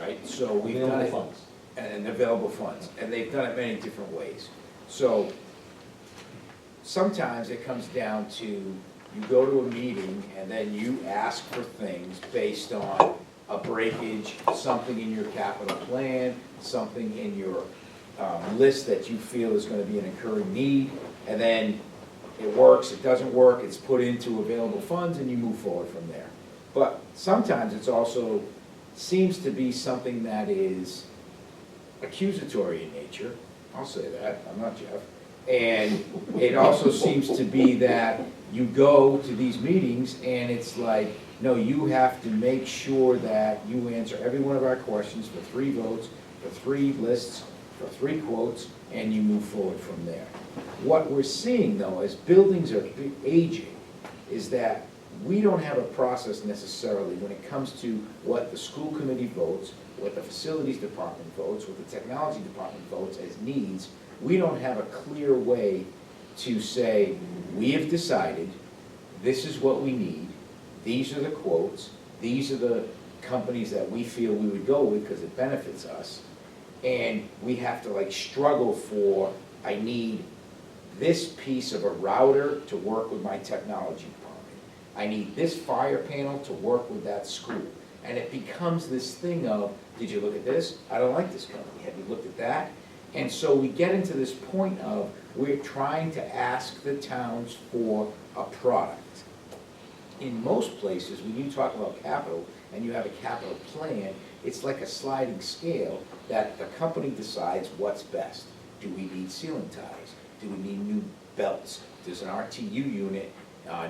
right? So we've done Available it. funds. And available funds, and they've done it many different ways. So sometimes it comes down to, you go to a meeting and then you ask for things based on a breakage, something in your capital plan, something in your list that you feel is gonna be an occurring need, and then it works, it doesn't work, it's put into available funds, and you move forward from there. But sometimes it's also, seems to be something that is accusatory in nature, I'll say that, I'm not Jeff. And it also seems to be that you go to these meetings and it's like, no, you have to make sure that you answer every one of our questions for 3 votes, for 3 lists, for 3 quotes, and you move forward from there. What we're seeing though, as buildings are aging, is that we don't have a process necessarily when it comes to what the school committee votes, what the facilities department votes, what the technology department votes as needs. We don't have a clear way to say, we have decided, this is what we need, these are the quotes, these are the companies that we feel we would go with because it benefits us. And we have to like struggle for, I need this piece of a router to work with my technology department. I need this fire panel to work with that school. And it becomes this thing of, did you look at this? I don't like this company. Have you looked at that? And so we get into this point of, we're trying to ask the towns for a product. In most places, when you talk about capital and you have a capital plan, it's like a sliding scale that the company decides what's best. Do we need ceiling ties? Do we need new belts? Does an RTU unit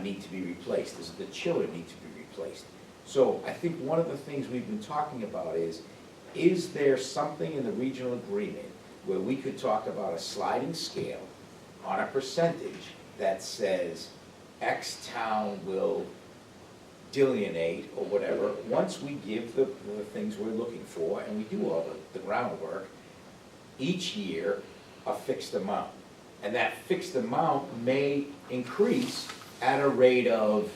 need to be replaced? Does the chiller need to be replaced? So I think one of the things we've been talking about is there something in the regional agreement where we could talk about a sliding scale on a percentage that says X town will delineate or whatever, once we give the things we're looking for and we do all the groundwork, each year a fixed amount. And that fixed amount may increase at a rate of,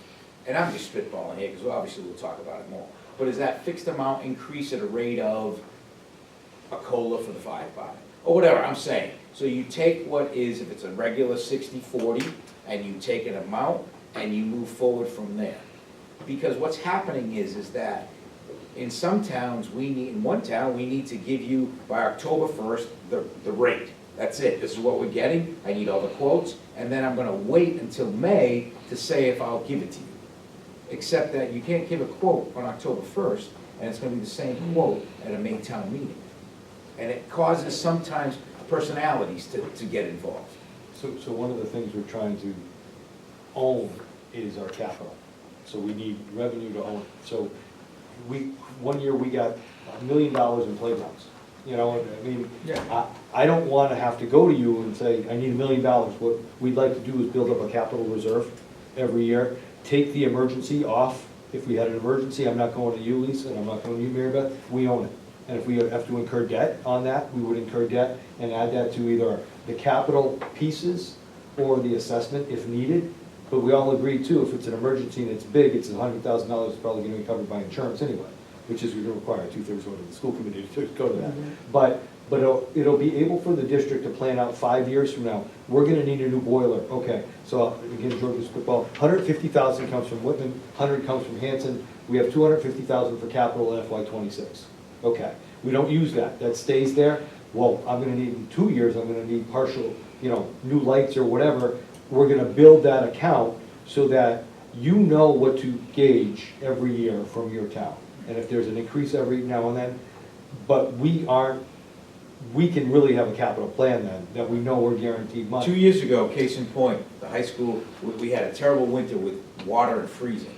and I'm just spitballing here, because obviously we'll talk about it more, but does that fixed amount increase at a rate of a COLA for the fire department? Or whatever, I'm saying. So you take what is, if it's a regular 60-40, and you take an amount, and you move forward from there. Because what's happening is that in some towns, in one town, we need to give you by October 1st, the rate. That's it, this is what we're getting, I need all the quotes, and then I'm gonna wait until May to say if I'll give it to you. Except that you can't give a quote on October 1st, and it's gonna be the same quote at a May town meeting. And it causes sometimes personalities to get involved. So one of the things we're trying to own is our capital. So we need revenue to own it. So one year we got $1 million in playgrounds. You know, I mean, I don't want to have to go to you and say, I need $1 million. What we'd like to do is build up a capital reserve every year, take the emergency off. If we had an emergency, I'm not going to you, Lisa, and I'm not going to you, Mary Beth, we own it. And if we have to incur debt on that, we would incur debt and add that to either the capital pieces or the assessment if needed. But we all agree too, if it's an emergency and it's big, it's $100,000, it's probably gonna be covered by insurance anyway, which is gonna require a 2/3 vote of the school committee to go to that. But it'll be able for the district to plan out 5 years from now, we're gonna need a new boiler, okay. So again, George's football, $150,000 comes from Whitman, 100 comes from Hanson, we have $250,000 for capital in FY26. Okay, we don't use that, that stays there. Well, I'm gonna need in 2 years, I'm gonna need partial, new lights or whatever. We're gonna build that account so that you know what to gauge every year from your town. And if there's an increase every now and then, but we can really have a capital plan then, that we know we're guaranteed money. 2 years ago, case in point, the high school, we had a terrible winter with water and freezing.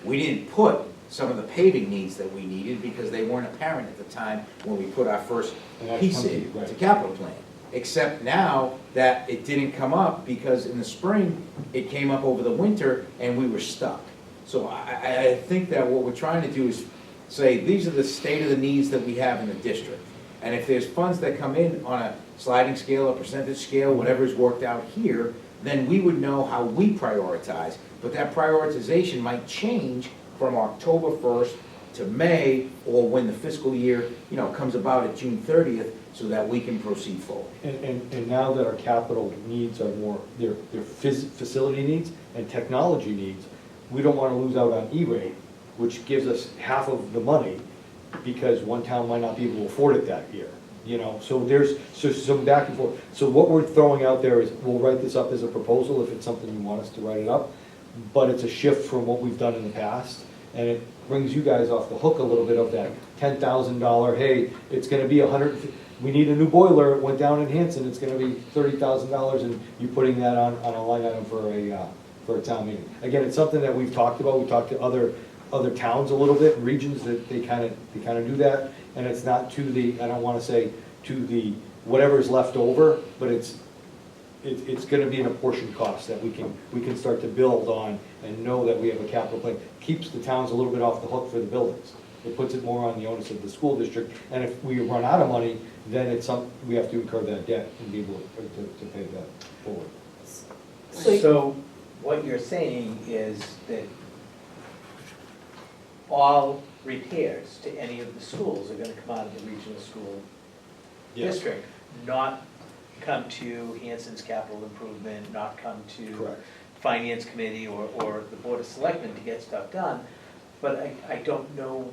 We didn't put some of the paving needs that we needed because they weren't apparent at the time when we put our first piece in to capital plan. Except now that it didn't come up because in the spring, it came up over the winter and we were stuck. So I think that what we're trying to do is say, these are the state of the needs that we have in the district. And if there's funds that come in on a sliding scale, a percentage scale, whatever is worked out here, then we would know how we prioritize. But that prioritization might change from October 1st to May, or when the fiscal year, comes about at June 30th, so that we can proceed forward. And now that our capital needs are more, they're facility needs and technology needs, we don't want to lose out on E-rate, which gives us half of the money, because one town might not be able to afford it that year. So there's some back and forth. So what we're throwing out there is, we'll write this up as a proposal if it's something you want us to write it up, but it's a shift from what we've done in the past, and it brings you guys off the hook a little bit of that $10,000, hey, it's gonna be we need a new boiler, it went down in Hanson, it's gonna be $30,000, and you putting that on a line item for a town meeting. Again, it's something that we've talked about, we talked to other towns a little bit, regions, that they kind of do that, and it's not to the, I don't wanna say to the whatever's left over, but it's gonna be an apportioned cost that we can start to build on and know that we have a capital plan. Keeps the towns a little bit off the hook for the buildings. It puts it more on the onus of the school district, and if we run out of money, then we have to incur that debt and be able to pay that forward. So what you're saying is that all repairs to any of the schools are gonna come out of the regional school district, not come to Hanson's capital improvement, not come to Correct. finance committee or the board of selectmen to get stuff done. But I don't know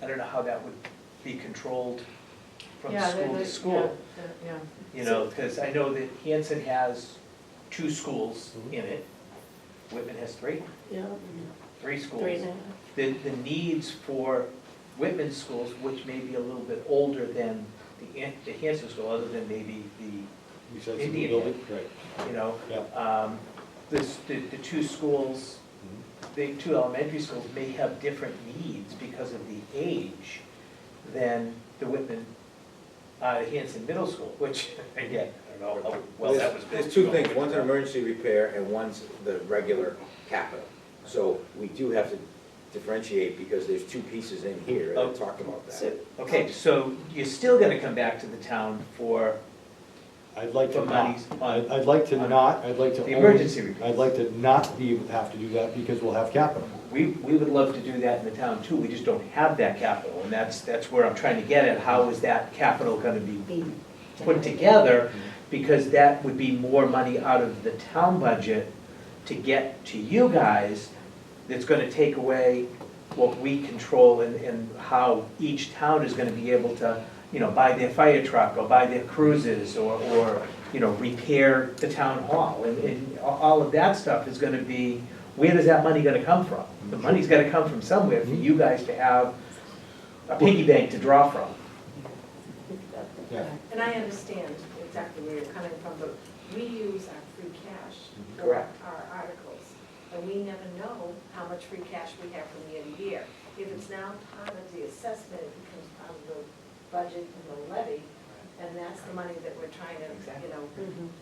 how that would be controlled from school to school. Because I know that Hanson has 2 schools in it, Whitman has 3, Yeah, 3 schools. 3.5. The needs for Whitman schools, which may be a little bit older than the Hanson school, other than maybe Besides the Indian building, right. the 2 schools, the 2 elementary schools may have different needs because of the age than the Whitman Hanson Middle School, which, again, I don't know how well that was built. There's two things, one's an emergency repair and one's the regular capital. So we do have to differentiate because there's two pieces in here that talk about that. So, Okay, so you're still gonna come back to the town for I'd like to For not, monies on- I'd like to not, I'd like to the only, emergency repairs. I'd like to not be able to have to do that because we'll have capital. We would love to do that in the town too, we just don't have that capital, and that's where I'm trying to get at, how is that capital gonna be put together? Because that would be more money out of the town budget to get to you guys, that's gonna take away what we control and how each town is gonna be able to, buy their fire truck, or buy their cruises, or repair the town hall, and all of that stuff is gonna be, where does that money gonna come from? The money's gotta come from somewhere for you guys to have a piggy bank to draw from. Yeah. And I understand exactly where you're coming from, but we use our free cash for Correct. our articles. And we never know how much free cash we have from year to year. If it's now part of the assessment, it becomes part of the budget and the levy, and that's the money that we're trying to,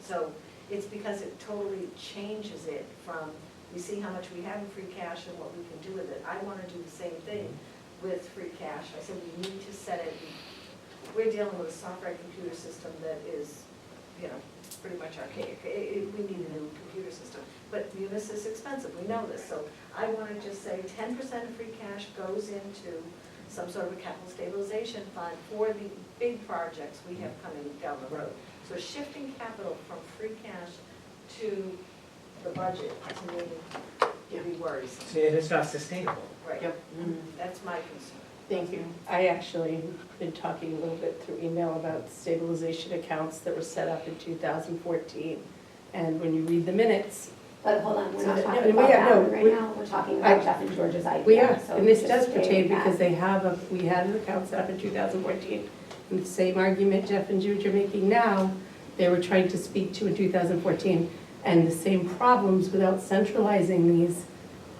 So it's because it totally changes it from, we see how much we have in free cash and what we can do with it. I want to do the same thing with free cash. I said we need to set it, we're dealing with a software computer system that is, pretty much archaic. We need a new computer system. But Munis is expensive, we know this. So I want to just say 10% of free cash goes into some sort of a capital stabilization fund for the big projects we have coming down the road. So shifting capital from free cash to the budget, to me, would be worrisome. And it's not sustainable. Right. Yep. That's my concern. Thank you. I actually been talking a little bit through email about stabilization accounts that were set up in 2014. And when you read the minutes, But hold on, we're So not that- talking no, about yeah, that no, one right we- now, we're talking I- about Jeff and George's idea. we are, so and this just does stating pertain that. because we had an account set up in 2014. And the same argument Jeff and George are making now, they were trying to speak to in 2014. And the same problems without centralizing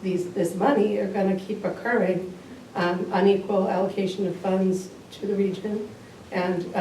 this money are gonna keep occurring. Unequal allocation of funds to the region and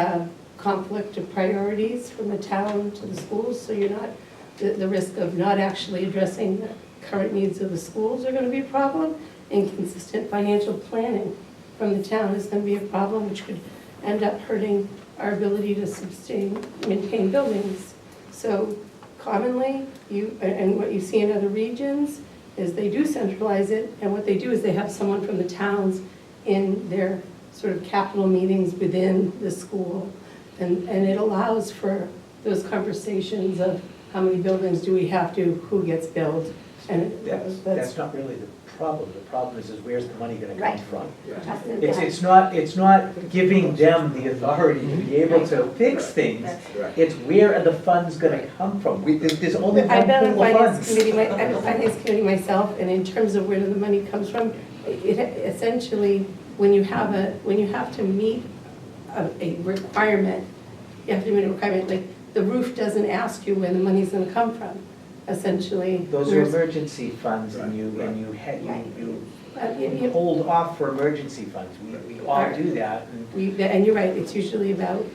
conflict of priorities from the town to the schools. So you're not, the risk of not actually addressing the current needs of the schools are gonna be a problem. Inconsistent financial planning from the town is gonna be a problem, which could end up hurting our ability to maintain buildings. So commonly, and what you see in other regions is they do centralize it, and what they do is they have someone from the towns in their sort of capital meetings within the school. And it allows for those conversations of how many buildings do we have to, who gets built, and That's not really the problem. The problem is where's the money gonna come Right. from? Justin, It's yeah. it's not giving them the authority to be able to fix things. Right. It's where are the funds gonna come from? There's only one I've been on the pool of finance funds. committee, I'm a finance committee myself, and in terms of where the money comes from, it essentially, when you have to meet a requirement, you have to meet a requirement, like, the roof doesn't ask you where the money's gonna come from, essentially. Those are Whereas- emergency funds and you you- hold off for emergency funds. We all do that and And you're right, it's usually about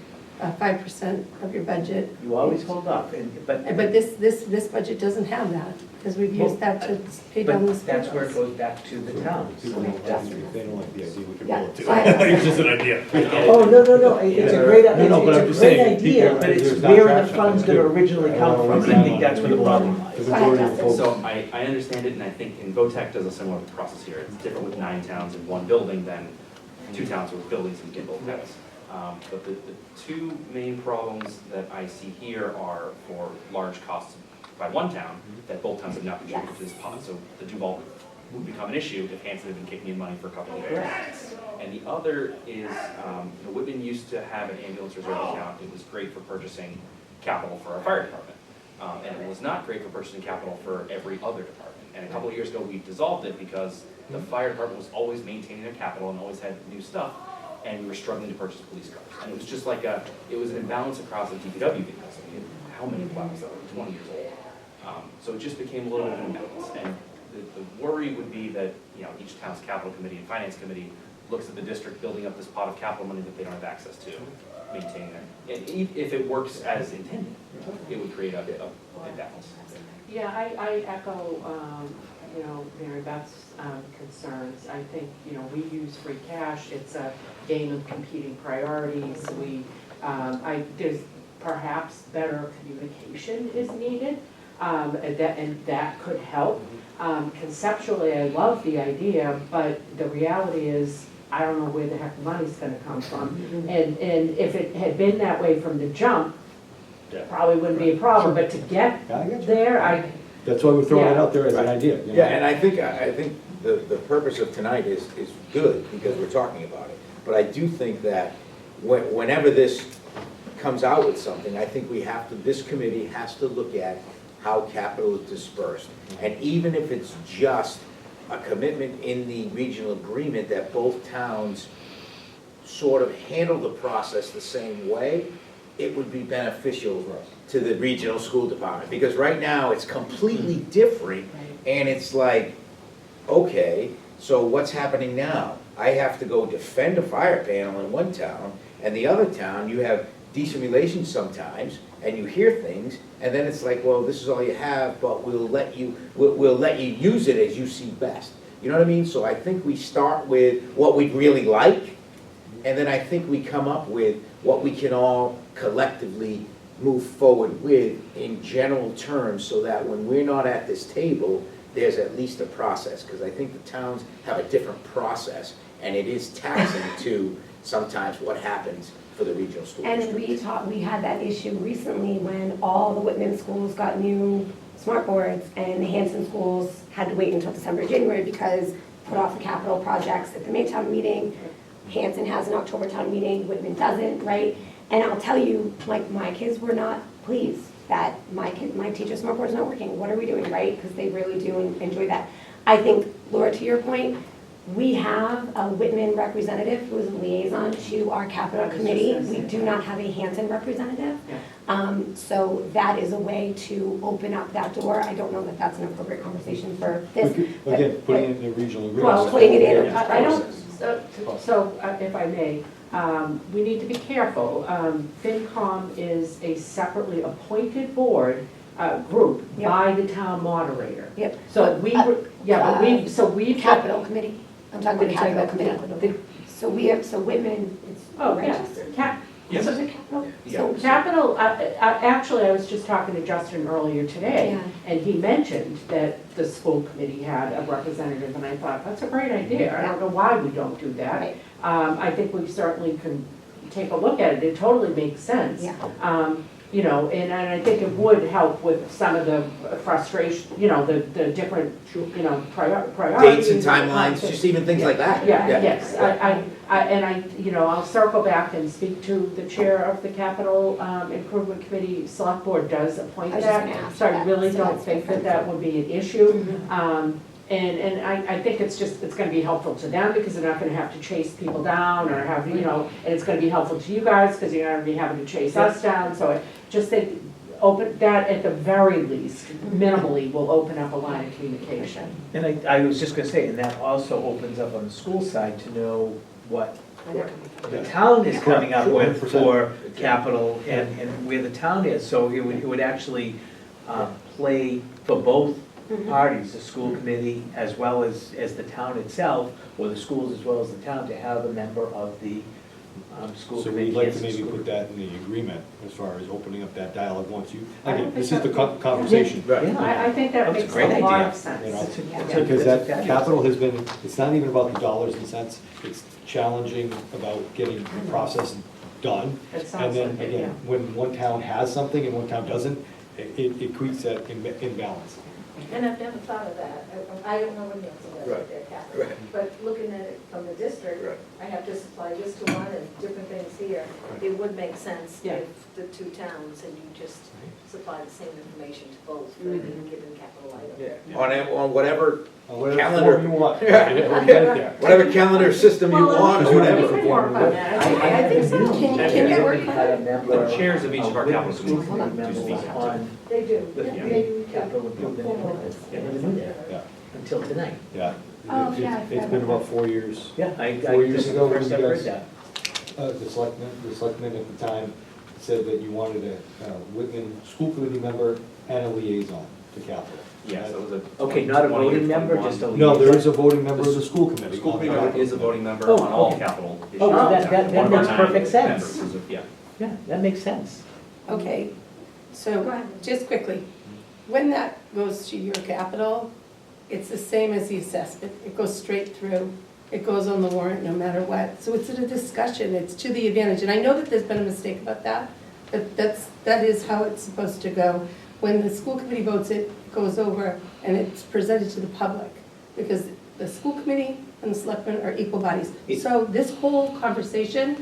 5% of your budget. you always hold off. But this budget doesn't have that, because we've used that to pay down the But school. that's where it goes back to the towns. People don't like it, they don't like the idea, we can Yeah. roll it too. I- It's just an idea. Oh, no, it's a great, No, no, but I'm it's just a great saying, idea, people- but it's there's not where are the traction on funds it, gonna too. originally I come don't from, and I think that's where the problem lies. The majority of Justin. folks. So I understand it, and I think, and VOTEC does a similar process here. It's different with 9 towns in one building than 2 towns with buildings in both towns. But the two main problems that I see here are for large costs by one town, that both towns have not contributed to this pot. So the Duval would become an issue if Hanson had been kicking in money for a couple of years. And the other is, Whitman used to have an ambulance reserve account. It was great for purchasing capital for our fire department. And it was not great for purchasing capital for every other department. And a couple of years ago, we dissolved it because the fire department was always maintaining their capital and always had new stuff, and we were struggling to purchase police cars. And it was just like it was an imbalance across the DPW because I mean, how many plows that were 20 years old? So it just became a little bit of an imbalance. And the worry would be that, each town's capital committee and finance committee looks at the district building up this pot of capital money that they don't have access to, maintaining it. And if it works as intended, it would create a imbalance. Yeah, I echo, you know, Mary Beth's concerns. I think, you know, we use free cash, it's a game of competing priorities. There's perhaps better communication is needed, and that could help. Conceptually, I love the idea, but the reality is, I don't know where the heck the money's gonna come from. And if it had been that way from the jump, probably wouldn't be a problem, but to get Yeah, I get you. there, That's why we're throwing it Yeah. out there as an idea, you know? Yeah, and I think the purpose of tonight is good, because we're talking about it. But I do think that whenever this comes out with something, I think this committee has to look at how capital is dispersed. And even if it's just a commitment in the regional agreement that both towns sort of handle the process the same way, it would be beneficial to the regional school department. Because right now, it's completely different, and it's like, okay, so what's happening now? I have to go defend a fire panel in one town, and the other town, you have decent relations sometimes, and you hear things, and then it's like, well, this is all you have, but we'll let you use it as you see best. You know what I mean? So I think we start with what we'd really like, and then I think we come up with what we can all collectively move forward with in general terms, so that when we're not at this table, there's at least a process, because I think the towns have a different process, and it is taxing to sometimes what happens for the regional school And district. we had that issue recently when all the Whitman schools got new smart boards and the Hanson schools had to wait until December, January because put off the capital projects at the Maytown meeting. Hanson has an October town meeting, Whitman doesn't, right? And I'll tell you, like, my kids were not pleased that my teacher's smart board's not working. What are we doing, right? Because they really do enjoy that. I think, Laura, to your point, we have a Whitman representative who is a liaison to our capital committee. We do not have a Hanson representative. So that is a way to open up that door. I don't know that that's an appropriate conversation for this. Again, putting it in the regional agreement. Well, putting it in. I don't, so if I may, we need to be careful. FinCom is a separately appointed board, group Yep. by the town moderator. Yep. So we've got. Capital committee. I'm talking about capital committee. So Whitman, it's Oh, yeah. Rochester. Yes. So is it capital? Yeah. So Capital, actually, I was just talking to Justin earlier today, Yeah. and he mentioned that the school committee had a representative, and I thought, that's a great idea. I don't know why we don't do that. Right. I think we certainly can take a look at it. It totally makes sense. Yeah. You know, and I think it would help with some of the frustration, you know, the different, you know, priorities. Dates and timelines, just even things like that. Yeah, yes, you know, I'll circle back and speak to the chair of the capital improvement committee. Select board does appoint I was just that, gonna ask so I that. really So don't that's think that different. that would be an issue. Mhm. And I think it's gonna be helpful to them, because they're not gonna have to chase people down or have, you know, and it's gonna be helpful to you guys, because you're not gonna be having to chase us down, so I just think, open, that at the very least, minimally, will open up a line of communication. And I was just gonna say, and that also opens up on the school side to know what the town is coming up with 100%. for capital and where the town is. So it would actually play for both parties, the school committee as well as the town itself, or the schools as well as the town, to have a member of the school So committee. we'd like to Kansas maybe School put that in the agreement as far as opening up that dialogue once you, I don't again, think this is the that- conversation. Right. Yeah. I think that That's a makes great a lot idea. of sense. You know, That's a- Yeah. that's a- Because that's that a- capital has been, it's not even about the dollars and cents, it's challenging about getting the process done. It And sounds then, like it, yeah. again, when one town has something and one town doesn't, it creates that imbalance. And I've never thought of that. I don't know what the answer is Right. with their capital. Right. But looking at it from the district, Right. I have to supply this to one and different things here. It would make sense Yeah. if the two towns and you just supply the same information to both for any given capital item. Yeah. On whatever Whatever calendar, form you want, yeah, we'll get it there. whatever calendar system you Well, want, or we whatever. can work on that. I think so. Can you work on it? The chairs of each of our capital school committees committee do members speak. on They do. the Yeah, they do. capital improvement. Formal. They never knew that Yeah, until tonight. yeah. Oh, yeah, I It's forgot been about about 4 years. Yeah, I, 4 years this is ago, the first when I've you heard guys- that. The selectmen at the time said that you wanted a Whitman school committee member and a liaison to capital. Yes, that was a. Okay, not a 20 or voting member, 21. just a liaison? No, there is a voting member of the school The committee. school on the committee member capital is a voting member Oh, on all okay. capital issues. Oh, that One of our makes 9 perfect sense. members is a- Yeah. Yeah, that makes sense. Okay, Go so ahead. just quickly, when that goes to your capital, it's the same as the assessment. It goes straight through. It goes on the warrant no matter what. So it's a discussion, it's to the advantage. And I know that there's been a mistake about that, but that is how it's supposed to go. When the school committee votes, it goes over and it's presented to the public. Because the school committee and the selectmen are equal bodies. So this whole conversation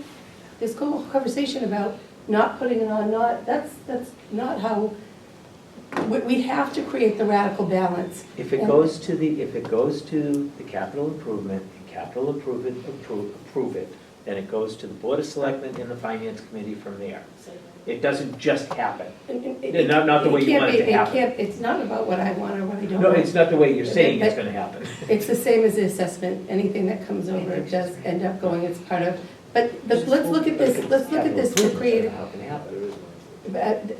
about not putting it on, that's not how, we have to create the radical balance. If it goes to the capital improvement, and capital improvement approve it, then it goes to the Board of Selectmen and the Finance Committee from there. It doesn't just happen. Not the way you want it to happen. It's not about what I want or what I don't No, want. it's not the way you're saying it's gonna happen. It's the same as the assessment, anything that comes over, it does end up going, it's part of, but let's look at this, for creative. How can it happen?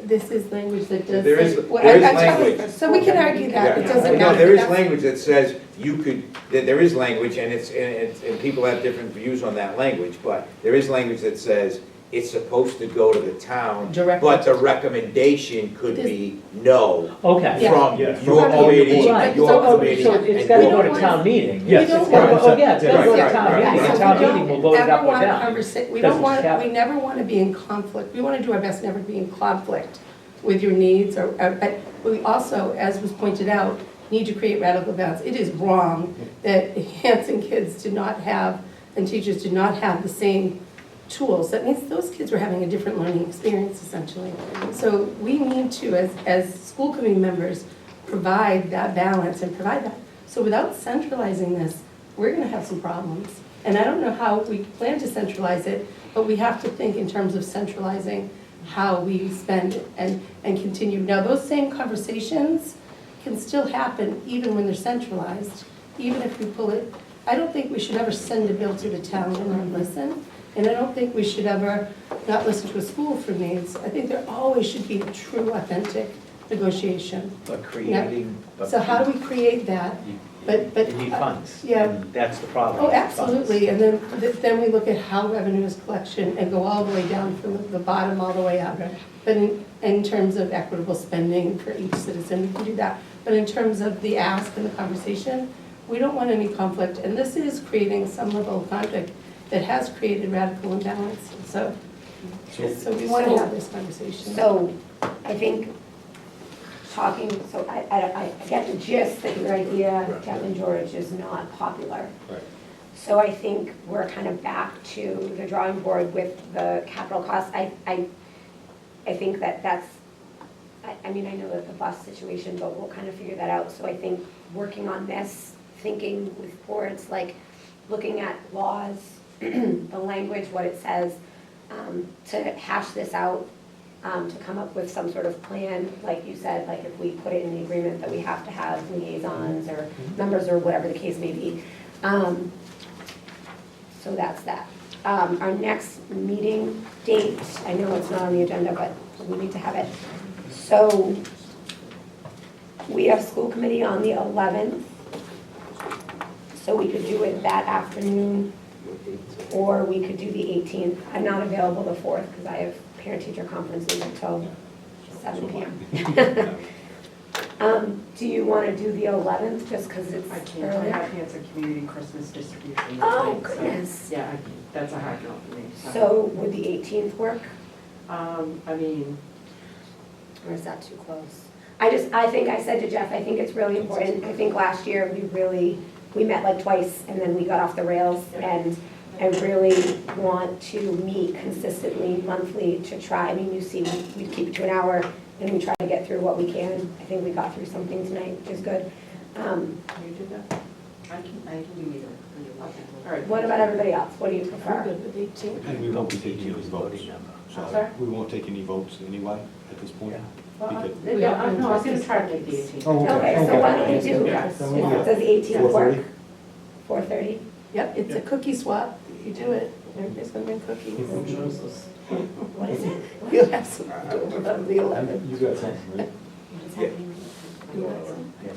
This is language that does. There is- say- well, there is I'm telling you, language. So we can argue that, it doesn't No, matter. there is That's- language that says you could, that there is language, and and people have different views on that language, but there is language that says it's supposed to go to the town, Directly. but the recommendation could be no Okay. Yeah. from Yeah. your From committee, Right, your so committee. it's and gotta your go to committee. town meeting. Yes, We don't it's want- Oh, yeah, it's gotta go to Right, town right, meeting, right. the So town we don't meeting will vote it ever up or want down. we Doesn't don't want, happen. we never want to be in conflict, we want to do our best never to be in conflict with your needs, but we also, as was pointed out, need to create radical balance. It is wrong that Hanson kids did not have, and teachers did not have the same tools. That means those kids were having a different learning experience essentially. So we need to, as school committee members, provide that balance and provide that. So without centralizing this, we're gonna have some problems. And I don't know how we plan to centralize it, but we have to think in terms of centralizing how we spend it and continue. Now, those same conversations can still happen even when they're centralized, even if we pull it. I don't think we should ever send a bill to the town and not listen. And I don't think we should ever not listen to a school for needs. I think there always should be a true, authentic negotiation. But creating. So how do we create that? But You need funds. yeah. And that's the problem. Oh, funds. absolutely, and then we look at how revenue is collection and go all the way down from the bottom all the way up. But in terms of equitable spending for each citizen, we can do that. But in terms of the ask and the conversation, we don't want any conflict, and this is creating some level of conflict that has created radical imbalance, so we want to have this conversation. So I think I get the gist that your idea, Captain George, is not popular. Right. So I think we're kind of back to the drawing board with the capital costs. I think that's, I mean, I know that the bus situation, but we'll kind of figure that out. So I think working on this, thinking with boards, like looking at laws, the language, what it says, to hash this out, to come up with some sort of plan, like you said, like if we put it in the agreement that we have to have liaisons or members or whatever the case may be. So that's that. Our next meeting date, I know it's not on the agenda, but we need to have it. So we have school committee on the 11th. So we could do it that afternoon, or we could do the 18th. I'm not available the 4th because I have parent-teacher conferences until 7 p.m. Do you want to do the 11th just because it's I can't, I earlier? have Hanson Community Christmas distribution. that Oh, night, so, goodness. Yeah, that's a hard no for me. So would the 18th work, I mean, or is that too close? I think I said to Jeff, I think it's really important. I think last year we met like twice and then we got off the rails. And I really want to meet consistently, monthly, to try. I mean, you see, we keep it to an hour and we try to get through what we can. I think we got through something tonight, which is good. can you do that? I can do either. All right. What about everybody else? What do you We're prefer? good with 18. And we won't be taking any votes. I'm sorry? We won't take any votes anyway at this point. Because- Yeah, no, I was gonna try to make the 18th. Oh, Okay, so why don't we do, Yeah, then we'll do does the 18th work? 4:30? 4:30? Yep, it's a cookie swap. You do it. Everybody's gonna bring cookies. What is it? You'll have some on the 11th. You got something, right? What is happening?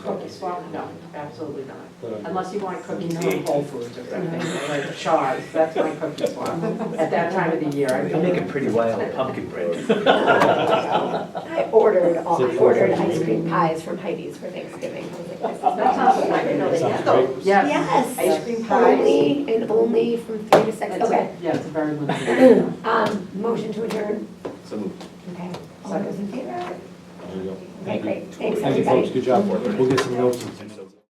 Cookie swap? No, absolutely not. But I- Unless you want cookies from Whole Foods or something, like Shaw's, that's my cookie swap. At that time of the year, I You make a pretty wild pumpkin bread. I ordered ice cream pies from Heidi's for Thanksgiving. I was like, this is That not sounds like, I possible. know they Sounds have great. those. Yes. Yes. Ice cream pies. Only and only from 3 to 6. It's Okay. Yeah, it's a very limited. Motion to adjourn. So moved. Okay. All those in favor? There you go. Okay, great. Thanks, Thank you, everybody. folks, good job. We'll get some notes.